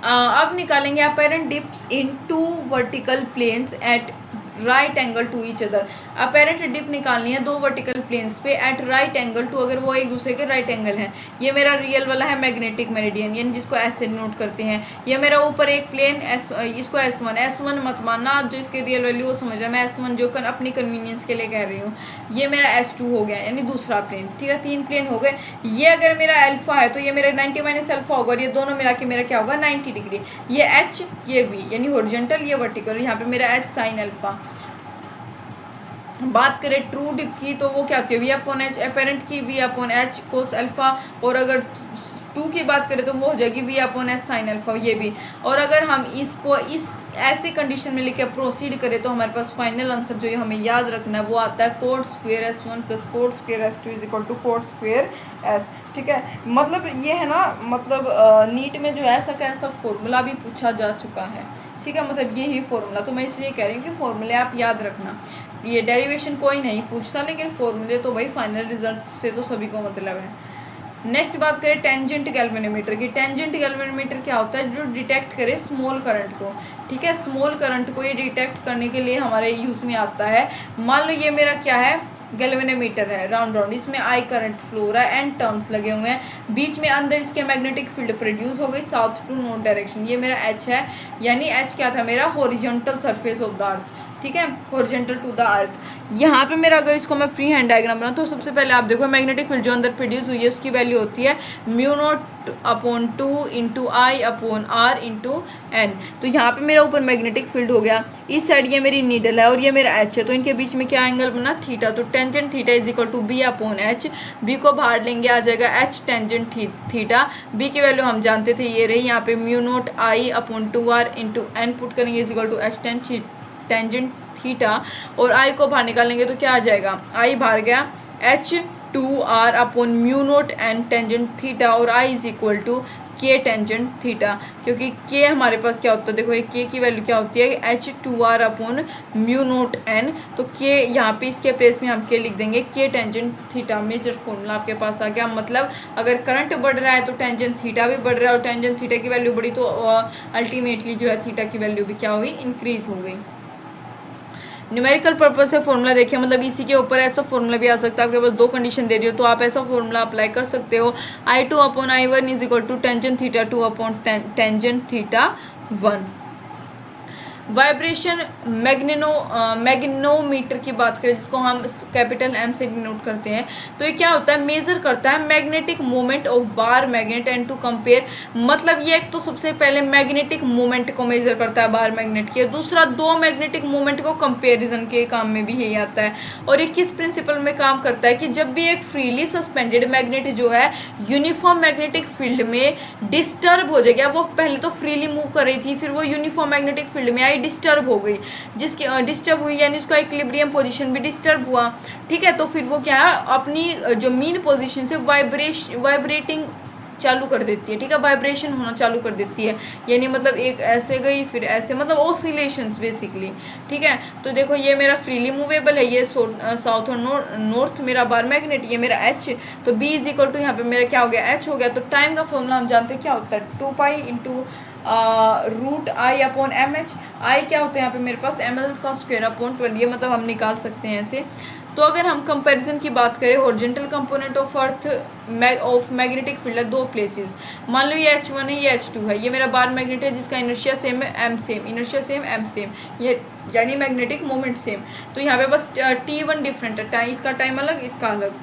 अब निकालेंगे apparent dips in 2 vertical planes at right angle to each other. Apparent dip निकालनी है 2 वर्टिकल प्लेन्स पे एट राइट एंगल टू, अगर वो एक दूसरे के राइट एंगल है। ये मेरा रियल वाला है मैग्नेटिक मेरिडियन, यानी जिसको ऐसे नोट करते हैं। ये मेरा ऊपर एक प्लेन एस, इसको S1 मत मानना आप, जो इसके रियल वैल्यू वो समझ रहे हैं। मैं S1 जो अपनी कन्वीनियंस के लिए कह रही हूँ। ये मेरा S2 हो गया, यानी दूसरा प्लेन, ठीक है। 3 प्लेन हो गए। ये अगर मेरा अल्फा है तो ये मेरा 90 माइनस अल्फा होगा, और ये दोनों मिला के मेरा क्या होगा 90 डिग्री। ये एच, ये वी, यानी हॉरिजॉन्टल, ये वर्टिकल, यहाँ पे मेरा एच साइन अल्फा। बात करें ट्रू डिप की तो वो क्या होती है, वी अपॉन एच, अपेरेंट की v upon H cos alpha, और अगर 2 की बात करें तो वो हो जाएगी v upon h sine alpha, ये भी। और अगर हम इसको इस ऐसी कंडीशन में लेकर प्रोसीड करें तो हमारे पास फाइनल आंसर जो हमें याद रखना है वो आता है cot square S1 plus cot square S2 is equal to cot square S, ठीक है। मतलब ये है ना, मतलब नीट में जो ऐसा का ऐसा फॉर्मूला भी पूछा जा चुका है, ठीक है। मतलब यही फॉर्मूला, तो मैं इसलिए कह रही हूँ कि फॉर्मूले आप याद रखना। ये डेरिवेशन कोई नहीं पूछता, लेकिन फॉर्मूले तो भाई फाइनल रिजल्ट से तो सभी को मतलब है। नेक्स्ट बात करें टेंजेंट गैल्वेनोमीटर की। टेंजेंट गैल्वेनोमीटर क्या होता है, जो डिटेक्ट करे स्मॉल करंट को, ठीक है। स्मॉल करंट को ये डिटेक्ट करने के लिए हमारे यूज़ में आता है। मान लो ये मेरा क्या है, गैल्वेनोमीटर है राउंड, इसमें आई करंट फ्लो हो रहा है, एंड टर्न्स लगे हुए हैं। बीच में अंदर इसके मैग्नेटिक फील्ड प्रोड्यूस हो गई साउथ टू नॉर्थ डायरेक्शन। ये मेरा एच है, यानी एच क्या था मेरा, horizontal surface of the earth, ठीक है, हॉरिजॉन्टल टू द अर्थ। यहाँ पे मेरा अगर इसको मैं फ्री हैंड डायग्राम बनाऊँ तो सबसे पहले आप देखो मैग्नेटिक फील्ड जो अंदर प्रोड्यूस हुई है उसकी वैल्यू होती है μ0/2 इंटू I/r इंटू n। तो यहाँ पे मेरा ऊपर मैग्नेटिक फील्ड हो गया, इस साइड ये मेरी नीडल है और ये मेरा एच है, तो इनके बीच में क्या एंगल बना, थीटा। तो tangent theta is equal to B/H। B को बाहर लेंगे आ जाएगा H टेंजेंट थीटा। बी की वैल्यू हम जानते थे ये रही, यहाँ पे μ0 I/2r इंटू n पुट करेंगे is equal to H tangent theta, और आई को बाहर निकालेंगे तो क्या आ जाएगा, आई बाहर गया H2r/μ0 n टेंजेंट थीटा, और आई इज इक्वल टू के टेंजेंट थीटा, क्योंकि के हमारे पास क्या होता है, देखो ये के की वैल्यू क्या होती है H2R upon mu note N, तो के यहाँ पे इसके प्लेस में हम के लिख देंगे के टेंजेंट थीटा। मेजर फॉर्मूला आपके पास आ गया। मतलब अगर करंट बढ़ रहा है तो टेंजेंट थीटा भी बढ़ रहा है, और टेंजेंट थीटा की वैल्यू बढ़ी तो अल्टीमेटली जो है थीटा की वैल्यू भी क्या हुई, इंक्रीज हो गई। न्यूमेरिकल पर्पज से फॉर्मूला देखिए, मतलब इसी के ऊपर ऐसा फॉर्मूला भी आ सकता है, आपके पास दो कंडीशन दे रही हो तो आप ऐसा फॉर्मूला अप्लाई कर सकते हो, I2 अपॉन I1 is equal to tangent theta 2 upon tangent theta 1। Vibration magnetometer की बात करें, जिसको हम कैपिटल एम से डिनोट करते हैं, तो ये क्या होता है, मेजर करता है magnetic moment of bar magnet and to compare. मतलब ये एक तो सबसे पहले मैग्नेटिक मोमेंट को मेजर करता है बार मैग्नेट के, दूसरा दो मैग्नेटिक मोमेंट को कंपेरिजन के काम में भी यही आता है। और ये किस प्रिंसिपल में काम करता है कि जब भी एक फ्रीली सस्पेंडेड मैग्नेट जो है यूनिफॉर्म मैग्नेटिक फील्ड में डिस्टर्ब हो जाएगी, अब वो पहले तो फ्रीली मूव कर रही थी, फिर वो यूनिफॉर्म मैग्नेटिक फील्ड में डिस्टर्ब हो गई, जिसकी डिस्टर्ब हुई यानी उसका इक्विलिब्रियम पोजीशन भी डिस्टर्ब हुआ, ठीक है, तो फिर वो क्या है, अपनी जो मीन पोजीशन से वाइब्रेटिंग चालू कर देती है, ठीक है, वाइब्रेशन होना चालू कर देती है, यानी मतलब एक ऐसे गई फिर ऐसे, मतलब ऑसिलेशंस बेसिकली, ठीक है। तो देखो ये मेरा फ्रीली मूवेबल है, ये साउथ और नॉर्थ मेरा बार मैग्नेट, ये मेरा एच, तो बी इज इक्वल टू यहाँ पे मेरा क्या हो गया, एच हो गया। तो टाइम का फॉर्मूला हम जानते हैं क्या होता है, 2 pi into root I upon M H. I क्या होता है यहाँ पे मेरे पास एम एल का स्क्वायर अपॉन 12, ये मतलब हम निकाल सकते हैं ऐसे। तो अगर हम कंपैरिजन की बात करें, horizontal component of earth of magnetic field है दो प्लेसेस, मान लो ये H1 है, ये H2 है, ये मेरा बार मैग्नेट है जिसका इनर्शिया सेम है, m same, inertia same, m same, ये यानी मैग्नेटिक मोमेंट सेम। तो यहाँ पे बस T1 डिफरेंट है, टाइम इसका टाइम अलग, इसका अलग,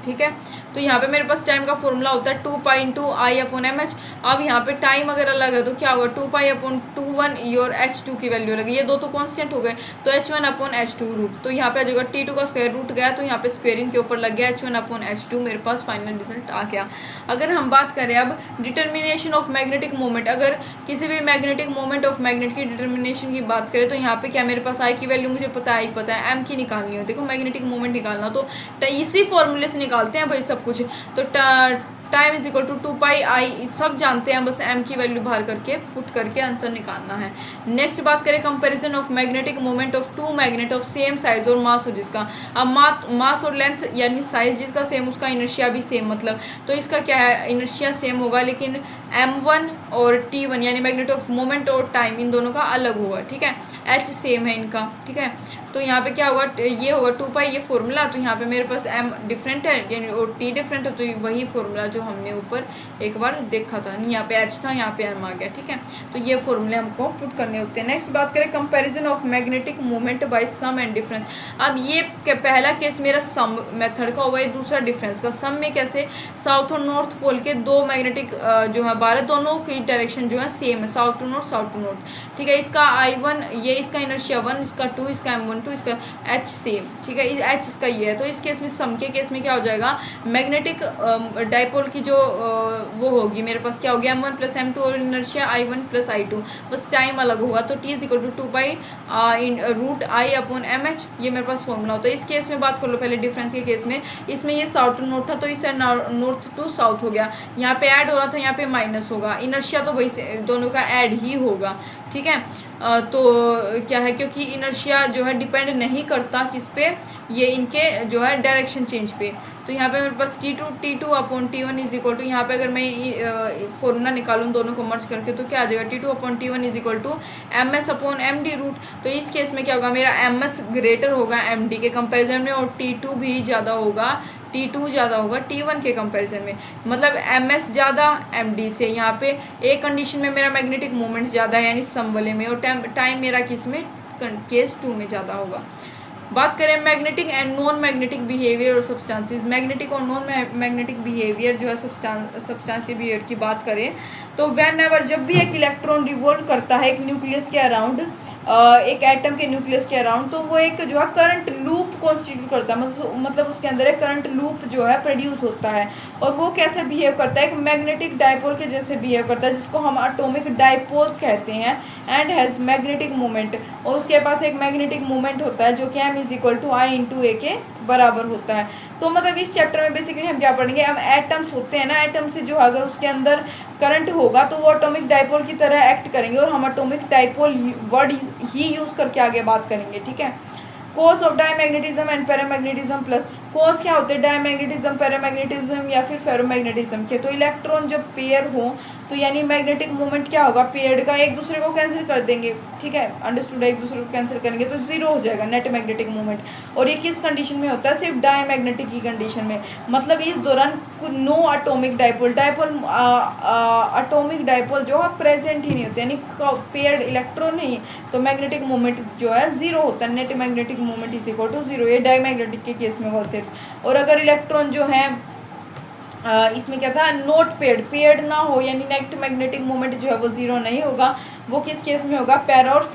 ठीक है। तो यहाँ पे मेरे पास टाइम का फॉर्मूला होता है 2 पाई इंटू आई अपॉन एम एच। अब यहाँ पे टाइम अगर अलग है तो क्या होगा, 2 पाई अपॉन 2 1 योर H2 की वैल्यू लगी, ये दो तो कांस्टेंट हो गए, तो H1 अपॉन H2 रूट, तो यहाँ पे आ जाएगा T2 का स्क्वायर रूट गया, तो यहाँ पे स्क्वेयरिंग के ऊपर लग गया H1 अपॉन H2, मेरे पास फाइनल रिजल्ट आ गया। अगर हम बात करें अब डिटर्मिनेशन ऑफ मैग्नेटिक मोमेंट, अगर किसी भी मैग्नेटिक मोमेंट ऑफ मैग्नेट की डिटर्मिनेशन की बात करें, तो यहाँ पे क्या मेरे पास आई की वैल्यू मुझे पता है, पता है एम की निकालनी हो, देखो मैग्नेटिक मोमेंट निकालना तो इसी फॉर्मूले से निकालते हैं भाई सब कुछ। तो टाइम इज इक्वल टू 2 पाई आई, सब जानते हैं, बस एम की वैल्यू बाहर करके पुट करके आंसर निकालना है। नेक्स्ट बात करें comparison of magnetic moment of two magnet of same size और मास हो जिसका, अब मास और लेंथ यानी साइज जिसका सेम उसका इनर्शिया भी सेम, मतलब तो इसका क्या है, इनर्शिया सेम होगा लेकिन M1 और T1 यानी मैग्नेट ऑफ मोमेंट और टाइम इन दोनों का अलग होगा, ठीक है, H सेम है इनका, ठीक है। तो यहाँ पे क्या होगा, ये होगा 2 पाई ये फॉर्मूला, तो यहाँ पे मेरे पास M डिफरेंट है यानी और T डिफरेंट है, तो वही फॉर्मूला जो हमने ऊपर एक बार देखा था, नहीं यहाँ पे H था, यहाँ पे M आ गया, ठीक है। तो ये फॉर्मूले हमको पुट करने होते हैं। नेक्स्ट बात करें comparison of magnetic moment by sum and difference. अब ये पहला केस मेरा सम मेथड का होगा, ये दूसरा डिफरेंस का। सम में कैसे, साउथ और नॉर्थ पोल के दो मैग्नेटिक जो है बार, दोनों की डायरेक्शन जो है सेम है, south to north, south to north, ठीक है। इसका I1 ये इसका इनर्शिया 1, इसका 2, इसका M1 2, इसका H सेम, ठीक है, H इसका ये है। तो इस केस में सम के केस में क्या हो जाएगा, मैग्नेटिक डाइपोल की जो वो होगी मेरे पास क्या हो गया, M1 प्लस M2 और इनर्शिया I1 प्लस I2, बस टाइम अलग होगा। तो T is equal to 2 pi root I upon M h, ये मेरे पास फॉर्मूला होता है। इस केस में बात कर लो पहले डिफरेंस के केस में, इसमें ये साउथ टू नॉर्थ था तो इससे नॉर्थ टू साउथ हो गया, यहाँ पे ऐड हो रहा था, यहाँ पे माइनस होगा, इनर्शिया तो भाई दोनों का ऐड ही होगा, ठीक है। तो क्या है, क्योंकि इनर्शिया जो है डिपेंड नहीं करता किस पे, ये इनके जो है डायरेक्शन चेंज पे। तो यहाँ पे मेरे पास T2 अपॉन T1 इज इक्वल टू, यहाँ पे अगर मैं फॉर्मूला निकालूँ दोनों को मर्ज करके तो क्या आ जाएगा, T2 अपॉन T1 is equal to MS upon MD root. तो इस केस में क्या होगा, मेरा MS ग्रेटर होगा MD के कंपेरिजन में, और T2 भी ज़्यादा होगा, T2 ज़्यादा होगा T1 के कंपैरिजन में, मतलब MS ज़्यादा MD से। यहाँ पे एक कंडीशन में मेरा मैग्नेटिक मोमेंट ज़्यादा है यानी सम वाले में, और टाइम मेरा किस में, केस 2 में ज़्यादा होगा। बात करें magnetic and non magnetic behaviour और सब्सटेंसेस, मैग्नेटिक और नॉन मैग्नेटिक बिहेवियर जो है सब्सटेंस के बिहेवियर की बात करें तो व्हेन एवर जब भी एक इलेक्ट्रॉन रिवॉल्व करता है एक न्यूक्लियस के अराउंड, एक एटम के न्यूक्लियस के अराउंड, तो वो एक जो है करंट लूप कॉन्स्टिट्यूट करता है, मतलब उसके अंदर एक करंट लूप जो है प्रोड्यूस होता है। और वो कैसे बिहेव करता है, एक मैग्नेटिक डाइपोल के जैसे बिहेव करता है, जिसको हम एटॉमिक डाइपोल्स कहते हैं, एंड हैज़ मैग्नेटिक मोमेंट, और उसके पास एक मैग्नेटिक मोमेंट होता है जो कि M is equal to I into A के बराबर होता है। तो मतलब इस चैप्टर में बेसिकली हम क्या पढ़ेंगे, हम एटम्स होते हैं ना, एटम से जो है अगर उसके अंदर करंट होगा तो वो एटॉमिक डाइपोल की तरह एक्ट करेंगे, और हम एटॉमिक डाइपोल वर्ड ही यूज़ करके आगे बात करेंगे, ठीक है। Course of diamagnetism and paramagnetism plus course क्या होते हैं, डायमैग्नेटिज्म, पैरामैग्नेटिज्म या फिर फेरोमैग्नेटिज्म के। तो इलेक्ट्रॉन जब पेयर हो तो यानी मैग्नेटिक मोमेंट क्या होगा, पेयर का एक दूसरे को कैंसिल कर देंगे, ठीक है, अंडरस्टूड, एक दूसरे को कैंसिल करेंगे तो जीरो हो जाएगा नेट मैग्नेटिक मोमेंट। और ये किस कंडीशन में होता है, सिर्फ डायमैग्नेटिक की कंडीशन में, मतलब इस दौरान no atomic dipole atomic dipole जो है प्रेजेंट ही नहीं होते, यानी पेयर्ड इलेक्ट्रॉन नहीं, तो मैग्नेटिक मोमेंट जो है जीरो होता है, net magnetic moment is equal to zero, ये डायमैग्नेटिक के केस में होगा सिर्फ। और अगर इलेक्ट्रॉन जो है इसमें क्या था, नोट पेयर्ड ना हो, यानी नेट मैग्नेटिक मोमेंट जो है वो जीरो नहीं होगा, वो किस केस में होगा, पैरा और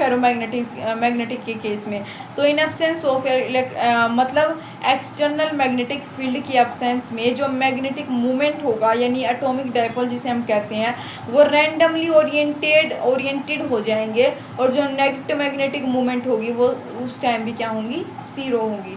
मैग्नेटिक के केस में। तो इन एब्सेंस ऑफ मतलब एक्सटर्नल मैग्नेटिक फील्ड की एब्सेंस में जो मैग्नेटिक मूवमेंट होगा, यानी एटॉमिक डाइपोल जिसे हम कहते हैं, वो रैंडमली ओरिएंटेड हो जाएंगे, और जो नेट मैग्नेटिक मूवमेंट होगी वो उस टाइम भी क्या होंगी, जीरो होंगी।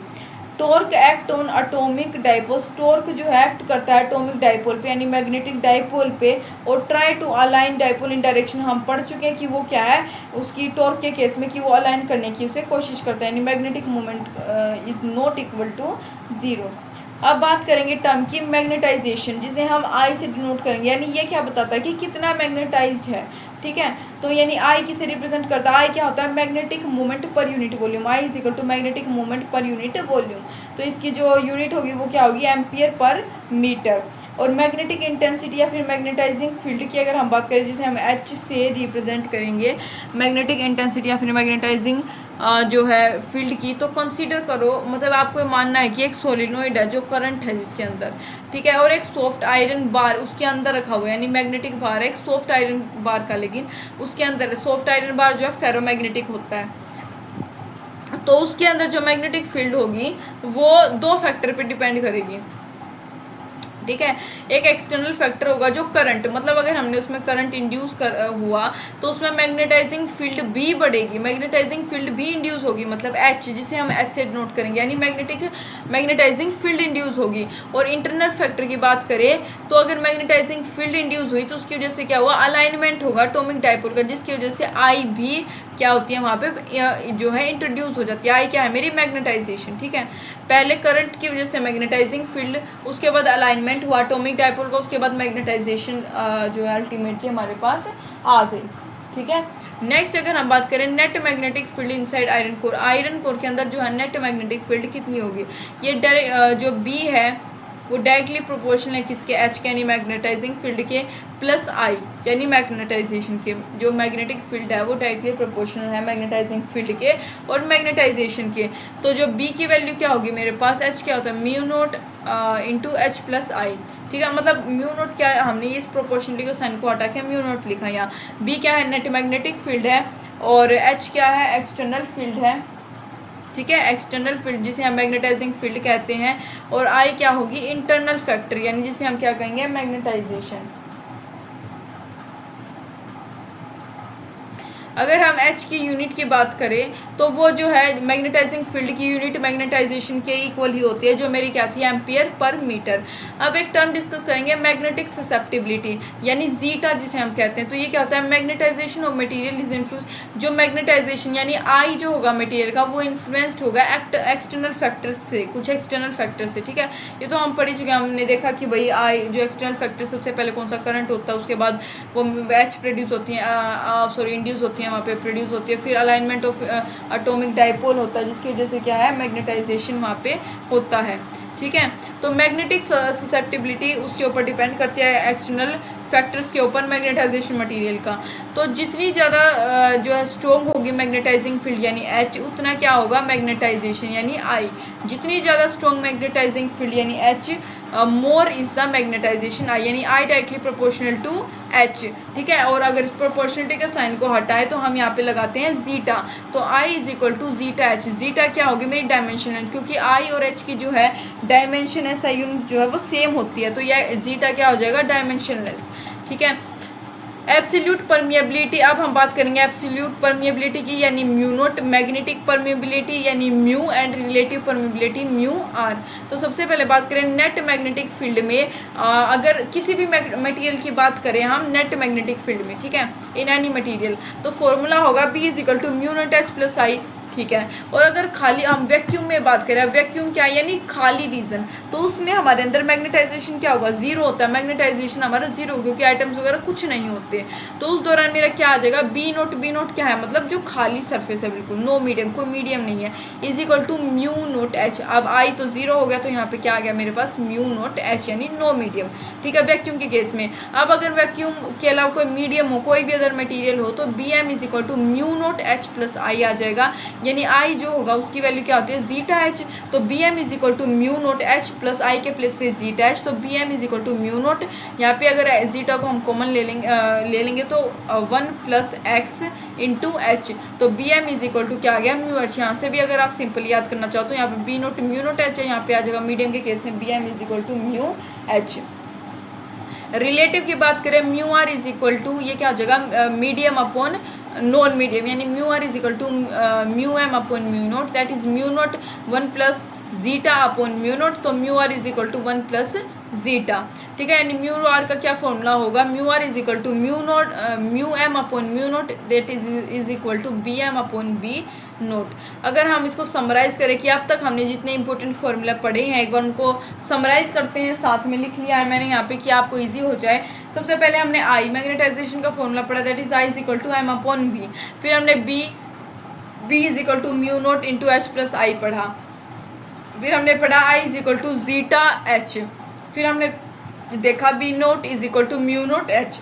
Torque act on atomic dipole, torque जो है एक्ट करता है एटॉमिक डाइपोल पे, यानी मैग्नेटिक डाइपोल पे, और try to align dipole in direction, हम पढ़ चुके हैं कि वो क्या है उसकी टॉर्क के केस में, कि वो अलाइन करने की उसे कोशिश करता है, यानी magnetic moment is not equal to zero. अब बात करेंगे टर्म की मैग्नेटाइजेशन, जिसे हम आई से डिनोट करेंगे, यानी ये क्या बताता है कि कितना मैग्नेटाइज्ड है, ठीक है। तो यानी आई किसे रिप्रेजेंट करता है, आई क्या होता है, magnetic moment per unit volume, I is equal to magnetic moment per unit volume. तो इसकी जो यूनिट होगी वो क्या होगी, एम्पियर पर मीटर। और मैग्नेटिक इंटेंसिटी या फिर मैग्नेटाइजिंग फील्ड की अगर हम बात करें, जिसे हम एच से रिप्रेजेंट करेंगे, मैग्नेटिक इंटेंसिटी या फिर मैग्नेटाइजिंग जो है फील्ड की, तो कंसीडर करो, मतलब आपको मानना है कि एक सोलिनोइड है जो करंट है जिसके अंदर, ठीक है, और एक सॉफ्ट आयरन बार उसके अंदर रखा हुआ है, यानी मैग्नेटिक बार है एक सॉफ्ट आयरन बार का, लेकिन उसके अंदर सॉफ्ट आयरन बार जो है फेरोमैग्नेटिक होता है, तो उसके अंदर जो मैग्नेटिक फील्ड होगी वो दो फैक्टर पे डिपेंड करेगी, ठीक है। एक एक्सटर्नल फैक्टर होगा जो करंट, मतलब अगर हमने उसमें करंट इंड्यूस हुआ तो उसमें मैग्नेटाइजिंग फील्ड भी बढ़ेगी, मैग्नेटाइजिंग फील्ड भी इंड्यूस होगी, मतलब एच, जिसे हम एच से नोट करेंगे, यानी मैग्नेटाइजिंग फील्ड इंड्यूस होगी। और इंटरनल फैक्टर की बात करें तो अगर मैग्नेटाइजिंग फील्ड इंड्यूस हुई तो उसकी वजह से क्या हुआ, अलाइनमेंट होगा एटॉमिक डाइपोल का, जिसकी वजह से आई भी क्या होती है वहाँ पे जो है इंट्रोड्यूस हो जाती है। आई क्या है, मेरी मैग्नेटाइजेशन, ठीक है, पहले करंट की वजह से मैग्नेटाइजिंग फील्ड, उसके बाद अलाइनमेंट हुआ एटॉमिक डाइपोल का, उसके बाद मैग्नेटाइजेशन जो है अल्टीमेटली हमारे पास आ गई, ठीक है। नेक्स्ट अगर हम बात करें net magnetic field inside iron core के अंदर जो है नेट मैग्नेटिक फील्ड कितनी होगी, ये जो बी है वो डायरेक्टली प्रोपोर्शनल है किसके, एच के, यानी मैग्नेटाइजिंग फील्ड के, प्लस आई यानी मैग्नेटाइजेशन के। जो मैग्नेटिक फील्ड है वो डायरेक्टली प्रोपोर्शनल है मैग्नेटाइजिंग फील्ड के और मैग्नेटाइजेशन के। तो जो बी की वैल्यू क्या होगी मेरे पास, एच क्या होता है, mu nought into H plus I, ठीक है। मतलब म्यू नोट क्या है, हमने इस प्रोपोर्शनली को साइन को हटा के म्यू नोट लिखा यहाँ। बी क्या है, नेट मैग्नेटिक फील्ड है, और एच क्या है, एक्सटर्नल फील्ड है, ठीक है, एक्सटर्नल फील्ड जिसे हम मैग्नेटाइजिंग फील्ड कहते हैं। और आई क्या होगी, इंटरनल फैक्टर, यानी जिसे हम क्या कहेंगे, मैग्नेटाइजेशन। अगर हम एच की यूनिट की बात करें तो वो जो है मैग्नेटाइजिंग फील्ड की यूनिट मैग्नेटाइजेशन के इक्वल ही होती है, जो मेरी क्या थी, एम्पियर पर मीटर। अब एक टर्म डिस्कस करेंगे, मैग्नेटिक ससेप्टिबिलिटी यानी जीटा जिसे हम कहते हैं। तो ये क्या होता है, magnetisation of material is influence, जो मैग्नेटाइजेशन यानी आई जो होगा मटेरियल का वो इन्फ्लुएंस्ड होगा एक्सटर्नल फैक्टर्स से, कुछ एक्सटर्नल फैक्टर से, ठीक है। ये तो हम पढ़ चुके हैं, हमने देखा कि भाई आई जो एक्सटर्नल फैक्टर सबसे पहले कौन सा, करंट होता है, उसके बाद वो एच प्रोड्यूस होती है, इंड्यूस होती है, वहाँ पे प्रोड्यूस होती है, फिर अलाइनमेंट ऑफ एटॉमिक डाइपोल होता है, जिसकी वजह से क्या है, मैग्नेटाइजेशन वहाँ पे होता है, ठीक है। तो मैग्नेटिक ससेप्टिबिलिटी उसके ऊपर डिपेंड करती है एक्सटर्नल फैक्टर्स के ऊपर मैग्नेटाइजेशन मटेरियल का। तो जितनी ज़्यादा जो है स्ट्रॉन्ग होगी मैग्नेटाइजिंग फील्ड यानी एच, उतना क्या होगा, मैग्नेटाइजेशन यानी आई। जितनी ज़्यादा स्ट्रॉन्ग मैग्नेटाइजिंग फील्ड यानी H, more is the magnetisation I, यानी I directly proportional to H, ठीक है। और अगर प्रोपोर्शनलिटी के साइन को हटाए तो हम यहाँ पे लगाते हैं जीटा, तो I is equal to zeta H. Zeta क्या होगी, मेरी डायमेंशन है, क्योंकि आई और एच की जो है डायमेंशन है, यूनिट जो है वो सेम होती है, तो यह जीटा क्या हो जाएगा, डायमेंशनलेस, ठीक है। एब्सोल्यूट परमिएबिलिटी, अब हम बात करेंगे एब्सोल्यूट परमिएबिलिटी की, यानी म्यू नोट, मैग्नेटिक परमिएबिलिटी यानी mu, and relative permeability mu r. तो सबसे पहले बात करें नेट मैग्नेटिक फील्ड में, अगर किसी भी मटेरियल की बात करें हम नेट मैग्नेटिक फील्ड में, ठीक है, इन एनी मटेरियल, तो फॉर्मूला होगा B is equal to mu note H plus I, ठीक है। और अगर खाली हम वैक्यूम में बात करें, वैक्यूम क्या है, यानी खाली रीजन, तो उसमें हमारे अंदर मैग्नेटाइजेशन क्या होगा, जीरो होता है, मैग्नेटाइजेशन हमारा जीरो, क्योंकि आइटम्स वगैरह कुछ नहीं होते। तो उस दौरान मेरा क्या आ जाएगा, बी नोट, बी नोट क्या है, मतलब जो खाली सरफेस है, बिल्कुल नो मीडियम, कोई मीडियम नहीं है, is equal to mu note H. अब आई तो जीरो हो गया, तो यहाँ पे क्या आ गया मेरे पास, म्यू नोट एच यानी नो मीडियम, ठीक है, वैक्यूम के केस में। अब अगर वैक्यूम के अलावा कोई मीडियम हो, कोई भी अदर मटीरियल हो, तो B M is equal to mu note H plus I आ जाएगा, यानी आई जो होगा उसकी वैल्यू क्या होती है, जीटा एच। तो B M is equal to mu note H plus I के प्लेस पे जीटा एच, तो B M is equal to mu nought, यहाँ पे अगर जीटा को हम कॉमन ले लेंगे तो 1 प्लस एक्स इंटू एच, तो B M is equal to क्या आ गया, म्यू एच। यहाँ से भी अगर आप सिंपल याद करना चाहो तो यहाँ पे B nought mu note H है, यहाँ पे आ जाएगा मीडियम के केस में B M is equal to mu H. Relative की बात करें, mu are is equal to, ये क्या हो जाएगा, मीडियम अपॉन नॉन मीडियम, यानी mu are is equal to mu M upon mu note, that is mu nought 1 plus zeta upon mu nought, तो mu are is equal to 1 plus zeta, ठीक है। यानी mu r का क्या formula होगा, mu are is equal to mu M upon mu note, that is equal to B m upon B naught. अगर हम इसको समराइज़ करें कि अब तक हमने जितने इंपॉर्टेंट फॉर्मूला पढ़े हैं, एक बार उनको समराइज़ करते हैं, साथ में लिख लिया है मैंने यहाँ पे कि आपको इजी हो जाए। सबसे पहले हमने आई मैग्नेटाइजेशन का फॉर्मूला पढ़ा, that is I is equal to M upon V. फिर हमने B is equal to mu nought into H plus I पढ़ा। फिर हमने पढ़ा I is equal to zeta H. फिर हमने देखा B nought is equal to mu note H.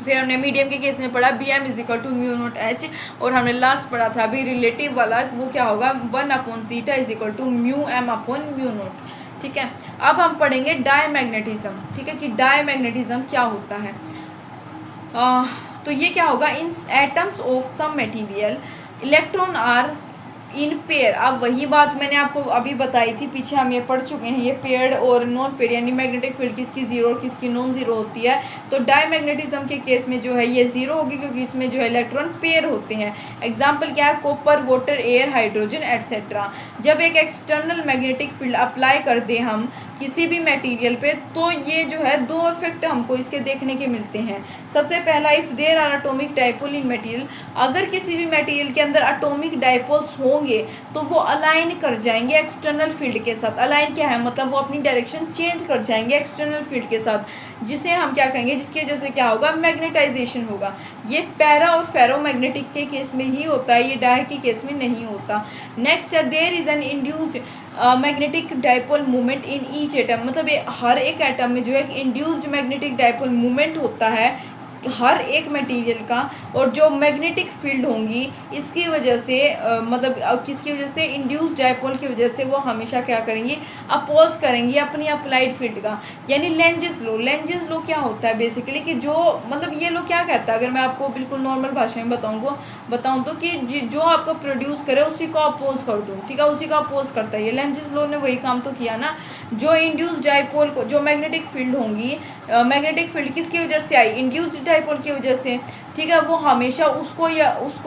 फिर हमने मीडियम के केस में पढ़ा B M is equal to mu note H. और हमने लास्ट पढ़ा था अभी रिलेटिव वाला, वो क्या होगा, 1 upon zeta is equal to mu M upon mu naught, ठीक है। अब हम पढ़ेंगे डायमैग्नेटिज्म, ठीक है, कि डायमैग्नेटिज्म क्या होता है। तो ये क्या होगा, in atoms of some material electron are in pair. अब वही बात मैंने आपको अभी बताई थी, पीछे हम ये पढ़ चुके हैं, ये पेयर्ड और नॉन पेयर्ड, यानी मैग्नेटिक फील्ड किसकी जीरो और किसकी नॉन जीरो होती है। तो डायमैग्नेटिज्म के केस में जो है ये जीरो होगी, क्योंकि इसमें जो है इलेक्ट्रॉन पेयर होते हैं। एग्जाम्पल क्या है, copper, water, air, hydrogen etcetera. जब एक एक्सटर्नल मैग्नेटिक फील्ड अप्लाई कर दे हम किसी भी मटेरियल पे, तो ये जो है दो इफेक्ट हमको इसके देखने के मिलते हैं। सबसे पहला, if there are atomic dipole in material, अगर किसी भी मटेरियल के अंदर एटॉमिक डाइपोल्स होंगे तो वो अलाइन कर जाएंगे एक्सटर्नल फील्ड के साथ। अलाइन क्या है, मतलब वो अपनी डायरेक्शन चेंज कर जाएंगे एक्सटर्नल फील्ड के साथ, जिसे हम क्या कहेंगे, जिसकी वजह से क्या होगा, मैग्नेटाइजेशन होगा। ये पैरा और फेरोमैग्नेटिक के केस में ही होता है, ये डाई के केस में नहीं होता। नेक्स्ट है, there is an induced magnetic dipole movement in each atom, मतलब ये हर एक एटम में जो है इंड्यूस्ड मैग्नेटिक डाइपोल मूवमेंट होता है हर एक मटेरियल का। और जो मैग्नेटिक फील्ड होंगी इसकी वजह से मतलब किसकी वजह से, इंड्यूस्ड डाइपोल की वजह से वो हमेशा क्या करेंगी, अपोज करेंगी अपनी अप्लाइड फील्ड का। यानी लेंजेस लो, लेंजेस लो क्या होता है बेसिकली, कि जो मतलब ये लो क्या कहता है, अगर मैं आपको बिल्कुल नॉर्मल भाषा में बताऊँ तो कि जो आपको प्रोड्यूस करे उसी को अपोज कर दो, ठीक है, उसी का अपोज करता है। ये लेंजेस लो ने वही काम तो किया ना। जो इंड्यूस्ड डाइपोल को, जो मैग्नेटिक फील्ड होंगी, मैग्नेटिक फील्ड किसकी वजह से आई, इंड्यूस्ड डाइपोल की वजह से, ठीक है, वो हमेशा उसको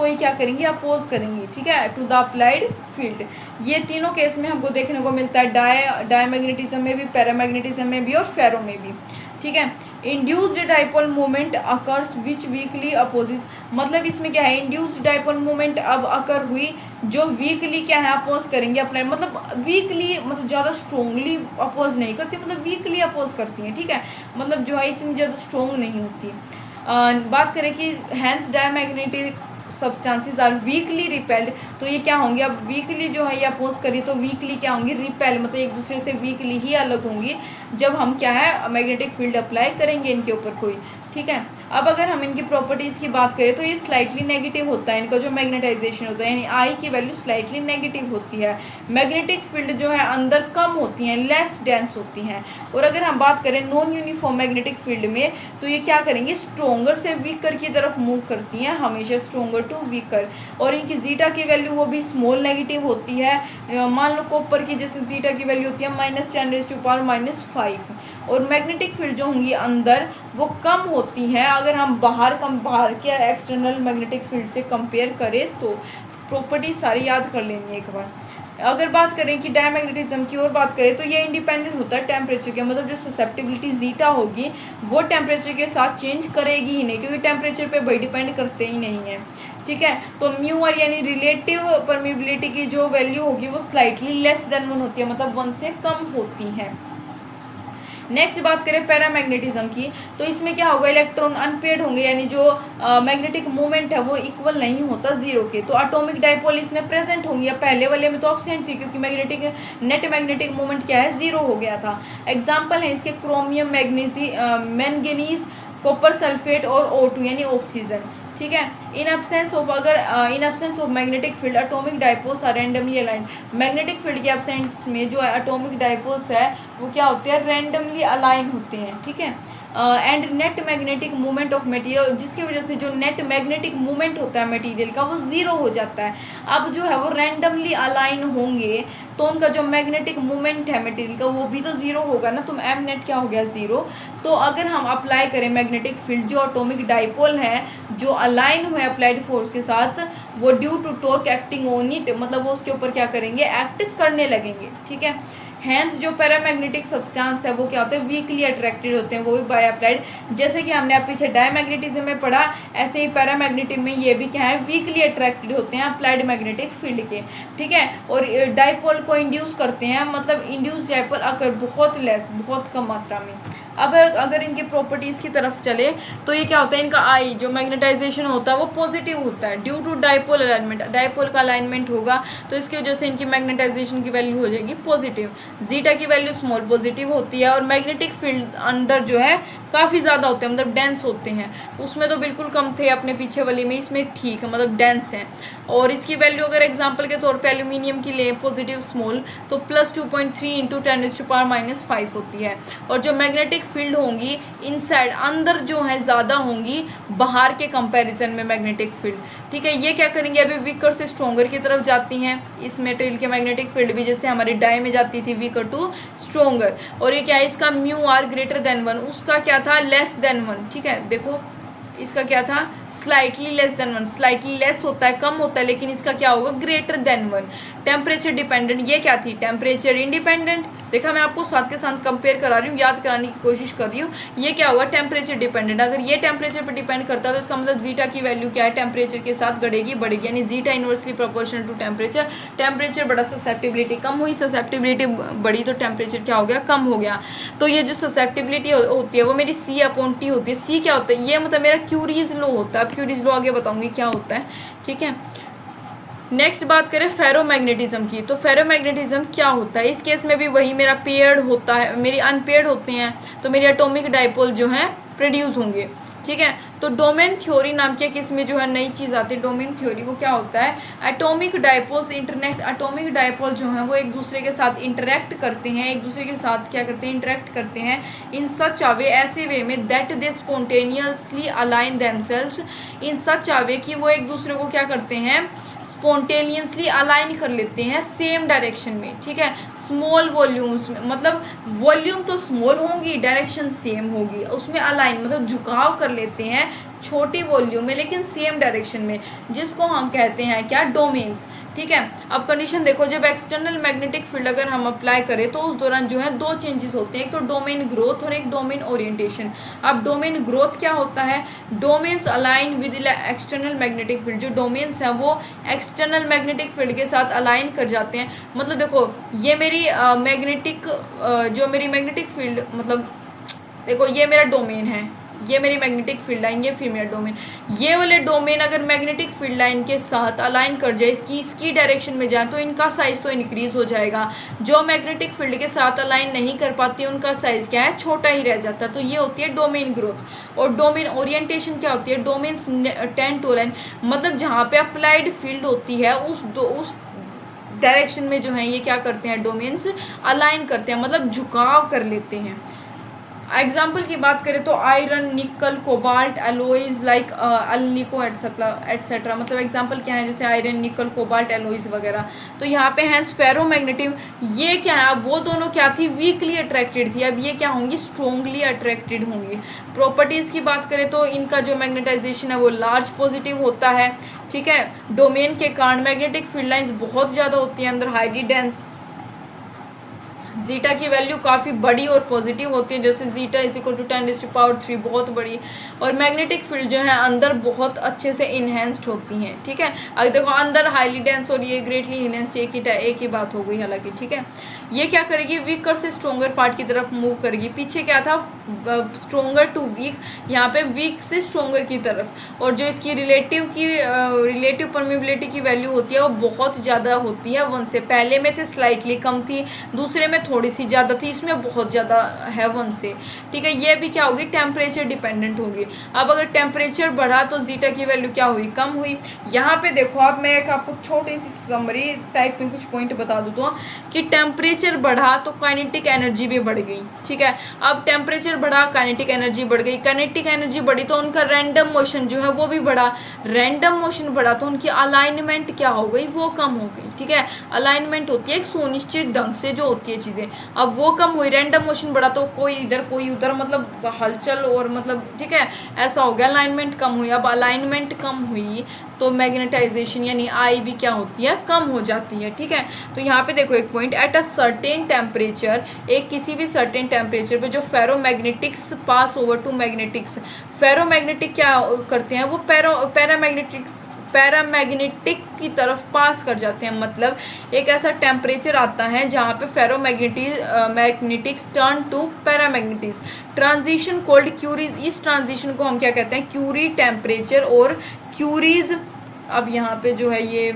ही क्या करेंगी, अपोज करेंगी, ठीक है, टू द अप्लाइड फील्ड। ये तीनों केस में हमको देखने को मिलता है, डायमैग्नेटिज्म में भी, पैरामैग्नेटिज्म में भी और फेरो में भी, ठीक है। इंड्यूस्ड डाइपोल मूवमेंट अकर्स विच वीकली अपोजिस, मतलब इसमें क्या है, इंड्यूस्ड डाइपोल मूवमेंट अब अकर हुई जो वीकली क्या है, अपोज करेंगे अपने, मतलब वीकली, मतलब ज़्यादा स्ट्रोंगली अपोज नहीं करती, मतलब वीकली अपोज करती हैं, ठीक है, मतलब जो है इतनी ज़्यादा स्ट्रोंग नहीं होती। बात करें कि hence diamagnetic substances are weakly repelled, तो ये क्या होंगे, अब वीकली जो है ये अपोज करिए तो वीकली क्या होंगी, रिपेल, मतलब एक दूसरे से वीकली ही अलग होंगी जब हम क्या है मैग्नेटिक फील्ड अप्लाई करेंगे इनके ऊपर कोई, ठीक है। अब अगर हम इनकी प्रॉपर्टीज़ की बात करें तो ये स्लाइटली नेगेटिव होता है, इनका जो मैग्नेटाइजेशन होता है, यानी आई की वैल्यू स्लाइटली नेगेटिव होती है। मैग्नेटिक फील्ड जो है अंदर कम होती हैं, लेस डेंस होती हैं। और अगर हम बात करें नॉन यूनिफॉर्म मैग्नेटिक फील्ड में, तो ये क्या करेंगे, स्ट्रोंगर से वीकर की तरफ मूव करती हैं, हमेशा स्ट्रोंगर टू वीकर। और इनकी जीटा की वैल्यू वो भी स्मॉल नेगेटिव होती है। मान लो कॉपर की जैसे जीटा की वैल्यू होती है -10⁻⁵, और मैग्नेटिक फील्ड जो होंगी अंदर वो कम होती हैं अगर हम बाहर के एक्सटर्नल मैग्नेटिक फील्ड से कंपेयर करें तो। प्रॉपर्टी सारी याद कर लेनी है एक बार। अगर बात करें कि डायमैग्नेटिज्म की और बात करें तो ये इंडिपेंडेंट होता है टेम्परेचर के, मतलब जो ससेप्टिबिलिटी जीटा होगी वो टेम्परेचर के साथ चेंज करेगी ही नहीं, क्योंकि टेम्परेचर पे भाई डिपेंड करते ही नहीं है। ठीक है, तो म्यू आर यानी रिलेटिव परमिबिलिटी की जो वैल्यू होगी वो स्लाइटली लेस देन 1 होती है, मतलब 1 से कम होती है। नेक्स्ट बात करें पैरामैग्नेटिज्म की, तो इसमें क्या होगा, इलेक्ट्रॉन अनपेयर्ड होंगे, यानी जो मैग्नेटिक मूवमेंट है वो इक्वल नहीं होता जीरो के। तो एटॉमिक डाइपोल इसमें प्रेजेंट होंगी, या पहले वाले में तो एब्सेंट थी क्योंकि नेट मैग्नेटिक मूवमेंट क्या है, जीरो हो गया था। एग्जाम्पल है इसके क्रोमियम, मैंगनीज, कॉपर सल्फेट और O2 यानी ऑक्सीजन। ठीक है, in absence of magnetic field atomic dipoles are randomly aligned. Magnetic field के एब्सेंस में जो एटॉमिक डाइपोल्स है वो क्या होते हैं, रैंडमली अलाइन होते हैं। ठीक है, and net magnetic movement of material, जिसकी वजह से जो नेट मैग्नेटिक मूवमेंट होता है मटेरियल का वो जीरो हो जाता है। अब जो है वो रैंडमली अलाइन होंगे तो उनका जो मैग्नेटिक मूवमेंट है मटेरियल का वो भी तो जीरो होगा ना, तो एम नेट क्या हो गया, जीरो। तो अगर हम अप्लाई करें मैग्नेटिक फील्ड, जो एटॉमिक डाइपोल है जो अलाइन हुए अप्लाइड फोर्स के साथ, वो due to torque acting on it, मतलब वो उसके ऊपर क्या करेंगे, एक्ट करने लगेंगे। ठीक है, हैंस जो पैरामैग्नेटिक सब्सटेंस है वो क्या होते हैं, वीकली अट्रैक्टेड होते हैं, वो भी बाय अप्लाइड। जैसे कि हमने आप पीछे डायमैग्नेटिज्म में पढ़ा, ऐसे ही पैरामैग्नेटिज्म में ये भी क्या है, वीकली अट्रैक्टेड होते हैं अप्लाइड मैग्नेटिक फील्ड के। ठीक है, और डाइपोल को इंड्यूस करते हैं, मतलब इंड्यूस डाइपोल अगर बहुत लेस, बहुत कम मात्रा में। अब अगर इनकी प्रॉपर्टीज़ की तरफ चले तो ये क्या होता है, इनका आई जो मैग्नेटाइजेशन होता है वो पॉजिटिव होता है due to dipole alignment. Dipole का अलाइनमेंट होगा तो इसकी वजह से इनकी मैग्नेटाइजेशन की वैल्यू हो जाएगी पॉजिटिव। जीटा की वैल्यू स्मॉल पॉजिटिव होती है, और मैग्नेटिक फील्ड अंदर जो है काफ़ी ज़्यादा होते हैं, मतलब डेंस होते हैं। उसमें तो बिल्कुल कम थे अपने पीछे वाली में, इसमें ठीक है, मतलब डेंस हैं। और इसकी वैल्यू अगर एग्जांपल के तौर पे एल्यूमिनियम की लें पॉजिटिव स्मॉल, तो +2.3 × 10⁻⁻5 होती है। और जो मैग्नेटिक फील्ड होंगी इनसाइड अंदर जो है ज़्यादा होंगी बाहर के कंपैरिजन में मैग्नेटिक फील्ड। ठीक है, ये क्या करेंगे, अभी वीकर से स्ट्रॉन्गर की तरफ जाती हैं इस मटेरियल के मैग्नेटिक फील्ड भी, जैसे हमारी डाई में जाती थी वीकर टू स्ट्रॉन्गर। और ये क्या है, इसका μr>1, उसका क्या था, लेस देन 1। ठीक है, देखो इसका क्या था, slightly less than 1, slightly less होता है, कम होता है, लेकिन इसका क्या होगा, >1। टेम्परेचर डिपेंडेंट, ये क्या थी, टेम्परेचर इंडिपेंडेंट। देखा, मैं आपको साथ के साथ कंपेयर करा रही हूँ, याद कराने की कोशिश कर रही हूँ। ये क्या होगा, टेम्परेचर डिपेंडेंट। अगर ये टेम्परेचर पर डिपेंड करता है तो इसका मतलब जीटा की वैल्यू क्या है, टेम्परेचर के साथ बढ़ेगी, यानी zeta inversely proportional to temperature. Temperature बढ़ा, ससेप्टिबिलिटी कम हुई, ससेप्टिबिलिटी बढ़ी तो टेम्परेचर क्या हो गया, कम हो गया। तो ये जो ससेप्टिबिलिटी होती है वो मेरी C/T होती है। C क्या होता है, ये मतलब मेरा क्यूरीज लॉ होता है। क्यूरीज लॉ आगे बताऊंगी क्या होता है। ठीक है, नेक्स्ट बात करें फेरोमैग्नेटिज्म की, तो फेरोमैग्नेटिज्म क्या होता है, इस केस में भी वही मेरा पेयर्ड होता है, मेरी अनपेयर्ड होते हैं, तो मेरी एटॉमिक डाइपोल जो है प्रोड्यूस होंगे। ठीक है, तो डोमेन थ्योरी नाम की किस में जो है नई चीज़ आती है, डोमेन थ्योरी। वो क्या होता है, एटॉमिक डाइपोल्स एटॉमिक डाइपोल जो है वो एक दूसरे के साथ इंटरेक्ट करते हैं, एक दूसरे के साथ क्या करते हैं, इंटरेक्ट करते हैं इन सच अ वे, ऐसे वे में that they spontaneously align themselves, in such a way कि वो एक दूसरे को क्या करते हैं, स्पॉन्टेनियसली अलाइन कर लेते हैं सेम डायरेक्शन में। ठीक है, स्मॉल वॉल्यूम्स में, मतलब वॉल्यूम तो स्मॉल होंगी, डायरेक्शन सेम होगी, उसमें अलाइन मतलब झुकाव कर लेते हैं छोटी वॉल्यूम में लेकिन सेम डायरेक्शन में, जिसको हम कहते हैं क्या, डोमेन्स। ठीक है, अब कंडीशन देखो, जब एक्सटर्नल मैग्नेटिक फील्ड अगर हम अप्लाई करें तो उस दौरान जो है दो चेंजेस होते हैं, एक तो डोमेन ग्रोथ और एक डोमेन ओरिएंटेशन। अब डोमेन ग्रोथ क्या होता है, domains align with external magnetic field, जो डोमेन्स हैं वो एक्सटर्नल मैग्नेटिक फील्ड के साथ अलाइन कर जाते हैं। मतलब देखो, ये मेरी मैग्नेटिक फील्ड, मतलब देखो ये मेरा डोमेन है, ये मेरी मैग्नेटिक फील्ड लाइन, ये फिर मेरा डोमेन। ये वाले डोमेन अगर मैग्नेटिक फील्ड लाइन के साथ अलाइन कर जाए, इसकी डायरेक्शन में जाए, तो इनका साइज़ तो इंक्रीज़ हो जाएगा। जो मैग्नेटिक फील्ड के साथ अलाइन नहीं कर पाती उनका साइज़ क्या है, छोटा ही रह जाता है। तो ये होती है डोमेन ग्रोथ। और डोमेन ओरिएंटेशन क्या होती है, डोमेन्स टेंड टू अलाइन, मतलब जहाँ पे अप्लाइड फील्ड होती है उस डायरेक्शन में जो है ये क्या करते हैं, डोमेन्स अलाइन करते हैं, मतलब झुकाव कर लेते हैं। एग्जाम्पल की बात करें तो आयरन, निकल, कोबाल्ट, एलोइज लाइक अल्निको एटसेट्रा, मतलब एग्जाम्पल क्या है, जैसे आयरन, निकल, कोबाल्ट, एलोइज वगैरह। तो यहाँ पे हैंस फेरोमैग्नेटिक, ये क्या है, अब वो दोनों क्या थी, वीकली अट्रैक्टेड थी, अब ये क्या होंगी, स्ट्रोंगली अट्रैक्टेड होंगी। प्रॉपर्टीज़ की बात करें तो इनका जो मैग्नेटाइजेशन है वो लार्ज पॉजिटिव होता है, ठीक है। डोमेन के कारण मैग्नेटिक फील्ड लाइंस बहुत ज़्यादा होती हैं अंदर, हाईली डेंस। जीटा की वैल्यू काफ़ी बड़ी और पॉजिटिव होती है, जैसे जीटा इज इक्वल टू 10⁻³ बहुत बड़ी। और मैग्नेटिक फील्ड जो है अंदर बहुत अच्छे से इन्हेंस्ड होती हैं, ठीक है। अगर देखो अंदर हाईली डेंस और ये ग्रेटली इन्हेंस्ड, एक ही बात हो गई हालांकि, ठीक है। ये क्या करेगी, वीकर से स्ट्रोंगर पार्ट की तरफ मूव करेगी। पीछे क्या था, स्ट्रोंगर टू वीक, यहाँ पे वीक से स्ट्रोंगर की तरफ। और जो इसकी रिलेटिव परमिबिलिटी की वैल्यू होती है वो बहुत ज़्यादा होती है 1 से। पहले में थे स्लाइटली कम थी, दूसरे में थोड़ी सी ज़्यादा थी, इसमें बहुत ज़्यादा है 1 से, ठीक है। ये भी क्या होगी, टेम्परेचर डिपेंडेंट होगी। अब अगर टेम्परेचर बढ़ा तो जीटा की वैल्यू क्या हुई, कम हुई। यहाँ पे देखो आप, मैं एक आपको छोटी सी समरी टाइप में कुछ पॉइंट बता दूँ तो, कि टेम्परेचर बढ़ा तो काइनेटिक एनर्जी भी बढ़ गई, ठीक है। अब टेम्परेचर बढ़ा, काइनेटिक एनर्जी बढ़ गई, काइनेटिक एनर्जी बढ़ी तो उनका रैंडम मोशन जो है वो भी बढ़ा, रैंडम मोशन बढ़ा तो उनकी अलाइनमेंट क्या हो गई, वो कम हो गई, ठीक है। अलाइनमेंट होती है एक सुनिश्चित ढंग से जो होती है चीज़ें, अब वो कम हुई, रैंडम मोशन बढ़ा तो कोई इधर कोई उधर, मतलब हलचल और मतलब, ठीक है, ऐसा हो गया, अलाइनमेंट कम हुई। अब अलाइनमेंट कम हुई तो मैग्नेटाइजेशन यानी आई भी क्या होती है, कम हो जाती है, ठीक है। तो यहाँ पे देखो एक point, at a certain temperature, एक किसी भी सर्टेन टेम्परेचर पे जो फेरोमैग्नेटिक्स पास ओवर टू मैग्नेटिक्स, फेरोमैग्नेटिक क्या करते हैं, वो पैरामैग्नेटिक की तरफ पास कर जाते हैं। मतलब एक ऐसा टेम्परेचर आता है जहाँ पे magnetics turn to paramagnetics, transition called Curie's. इस ट्रांजिशन को हम क्या कहते हैं, क्यूरी टेम्परेचर और क्यूरीज। अब यहाँ पे जो है ये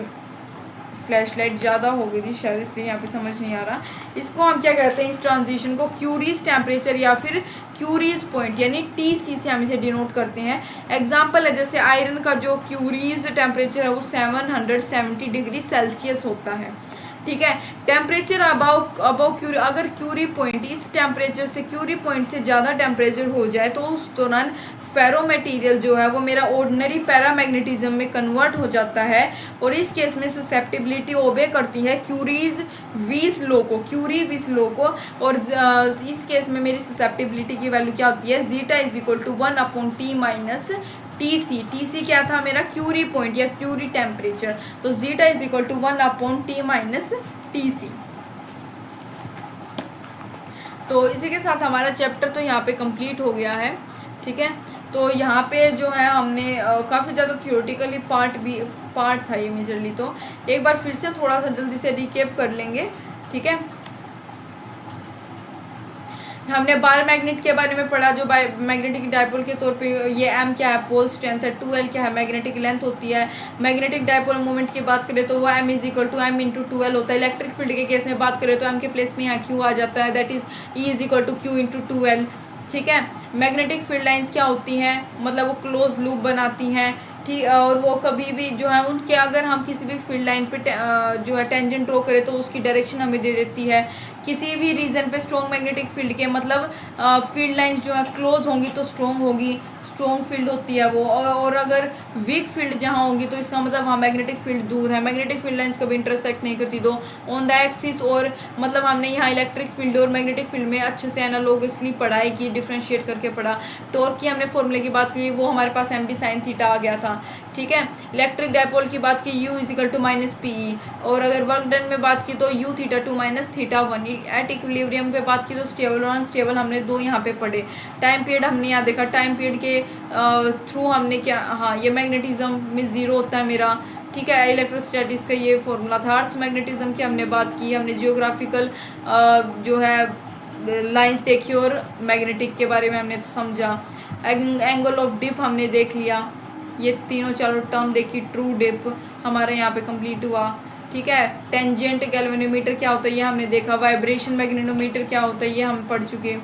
फ्लैशलाइट ज़्यादा हो गई थी शायद, इसलिए यहाँ पे समझ नहीं आ रहा। इसको हम क्या कहते हैं, इस ट्रांजिशन को क्यूरीज टेम्परेचर या फिर क्यूरीज पॉइंट यानी TC से हम इसे डिनोट करते हैं। एग्जाम्पल है, जैसे आयरन का जो क्यूरीज टेम्परेचर है वो 770 डिग्री सेल्सियस होता है, ठीक है। टेम्परेचर अबाउ क्यूरी, अगर क्यूरी पॉइंट इस टेम्परेचर से, क्यूरी पॉइंट से ज़्यादा टेम्परेचर हो जाए तो उस दौरान फेरो मटेरियल जो है वो मेरा ऑर्डिनरी पैरामैग्नेटिज्म में कन्वर्ट हो जाता है, और इस केस में ससेप्टिबिलिटी ओबे करती है क्यूरीज वीस लो को, और इस केस में मेरी ससेप्टिबिलिटी की वैल्यू क्या होती है, zeta is equal to 1/T minus TC क्या था मेरा, क्यूरी पॉइंट या क्यूरी टेम्परेचर, तो zeta is equal to 1/T minus TC। तो इसी के साथ हमारा चैप्टर तो यहाँ पे कंप्लीट हो गया है, ठीक है। तो यहाँ पे जो है हमने काफ़ी ज़्यादा थियोरेटिकली पार्ट था ये मेजरली, तो एक बार फिर से थोड़ा सा जल्दी से रिकेप कर लेंगे, ठीक है। हमने बार मैग्नेट के बारे में पढ़ा, जो मैग्नेटिक डायपोल के तौर पे ये M क्या है, पोल स्ट्रेंथ है, 2L क्या है, मैग्नेटिक लेंथ होती है। मैग्नेटिक डायपोल मोमेंट की बात करें तो वो M is equal to M into 2L होता है। इलेक्ट्रिक फील्ड के केस में बात करें तो M के प्लेस में यहाँ Q आ जाता है, that is E is equal to Q into 2L, ठीक है। मैग्नेटिक फील्ड लाइंस क्या होती हैं, मतलब वो क्लोज लूप बनाती हैं, ठीक। और वो कभी भी जो है उनके, अगर हम किसी भी फील्ड लाइन पे जो है टेंजेंट ड्रॉ करें तो उसकी डायरेक्शन हमें दे देती है। किसी भी रीजन पे स्ट्रॉन्ग मैग्नेटिक फील्ड के, मतलब फील्ड लाइंस जो है क्लोज होंगी तो स्ट्रॉन्ग होगी, स्ट्रॉन्ग फील्ड होती है वो। और अगर वीक फील्ड जहाँ होगी तो इसका मतलब हाँ मैग्नेटिक फील्ड दूर है, मैग्नेटिक फील्ड लाइंस कभी इंटरसेक्ट नहीं करती दो ऑन द एक्सिस। और मतलब हमने यहाँ इलेक्ट्रिक फील्ड और मैग्नेटिक फील्ड में अच्छे से एनालॉगसली पढ़ाई की, डिफ्रेंशिएट करके पढ़ा। टॉर्क की हमने फॉर्मूले की बात की, वो हमारे पास MB sin थीटा आ गया था, ठीक है। इलेक्ट्रिक डायपोल की बात की, U is equal to minus PE, और अगर वर्क डन में बात की तो U theta 2 minus theta 1। At equilibrium पे बात की तो स्टेबल और अनस्टेबल हमने दो यहाँ पे पढ़े। टाइम पीरियड हमने यहाँ देखा, टाइम पीरियड के थ्रू हमने क्या, हाँ ये मैग्नेटिज्म में ज़ीरो होता है मेरा, ठीक है। इलेक्ट्रोस्टैटिक्स का ये फॉर्मूला था। अर्थ मैग्नेटिज्म की हमने बात की, हमने जियोग्राफिकल जो है लाइंस देखी और मैग्नेटिक के बारे में हमने समझा। एंगल ऑफ डिप हमने देख लिया, ये तीनों चारों टर्म देखी। ट्रू डिप हमारा यहाँ पे कंप्लीट हुआ, ठीक है। टेंजेंट गैल्वेनोमीटर क्या होता है ये हमने देखा। वाइब्रेशन मैग्नेटोमीटर क्या होता है ये हम पढ़ चुके।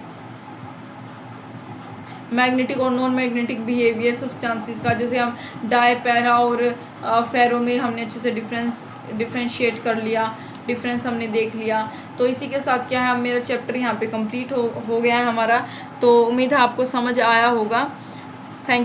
मैग्नेटिक और नॉन मैग्नेटिक बिहेवियर सब्सटेंसेस का, जैसे हम डाई, पैरा और फेरो में हमने अच्छे से डिफरेंशिएट कर लिया, डिफरेंस हमने देख लिया। तो इसी के साथ क्या है, अब मेरा चैप्टर यहाँ पे कंप्लीट हो गया है हमारा। तो उम्मीद है आपको समझ आया होगा।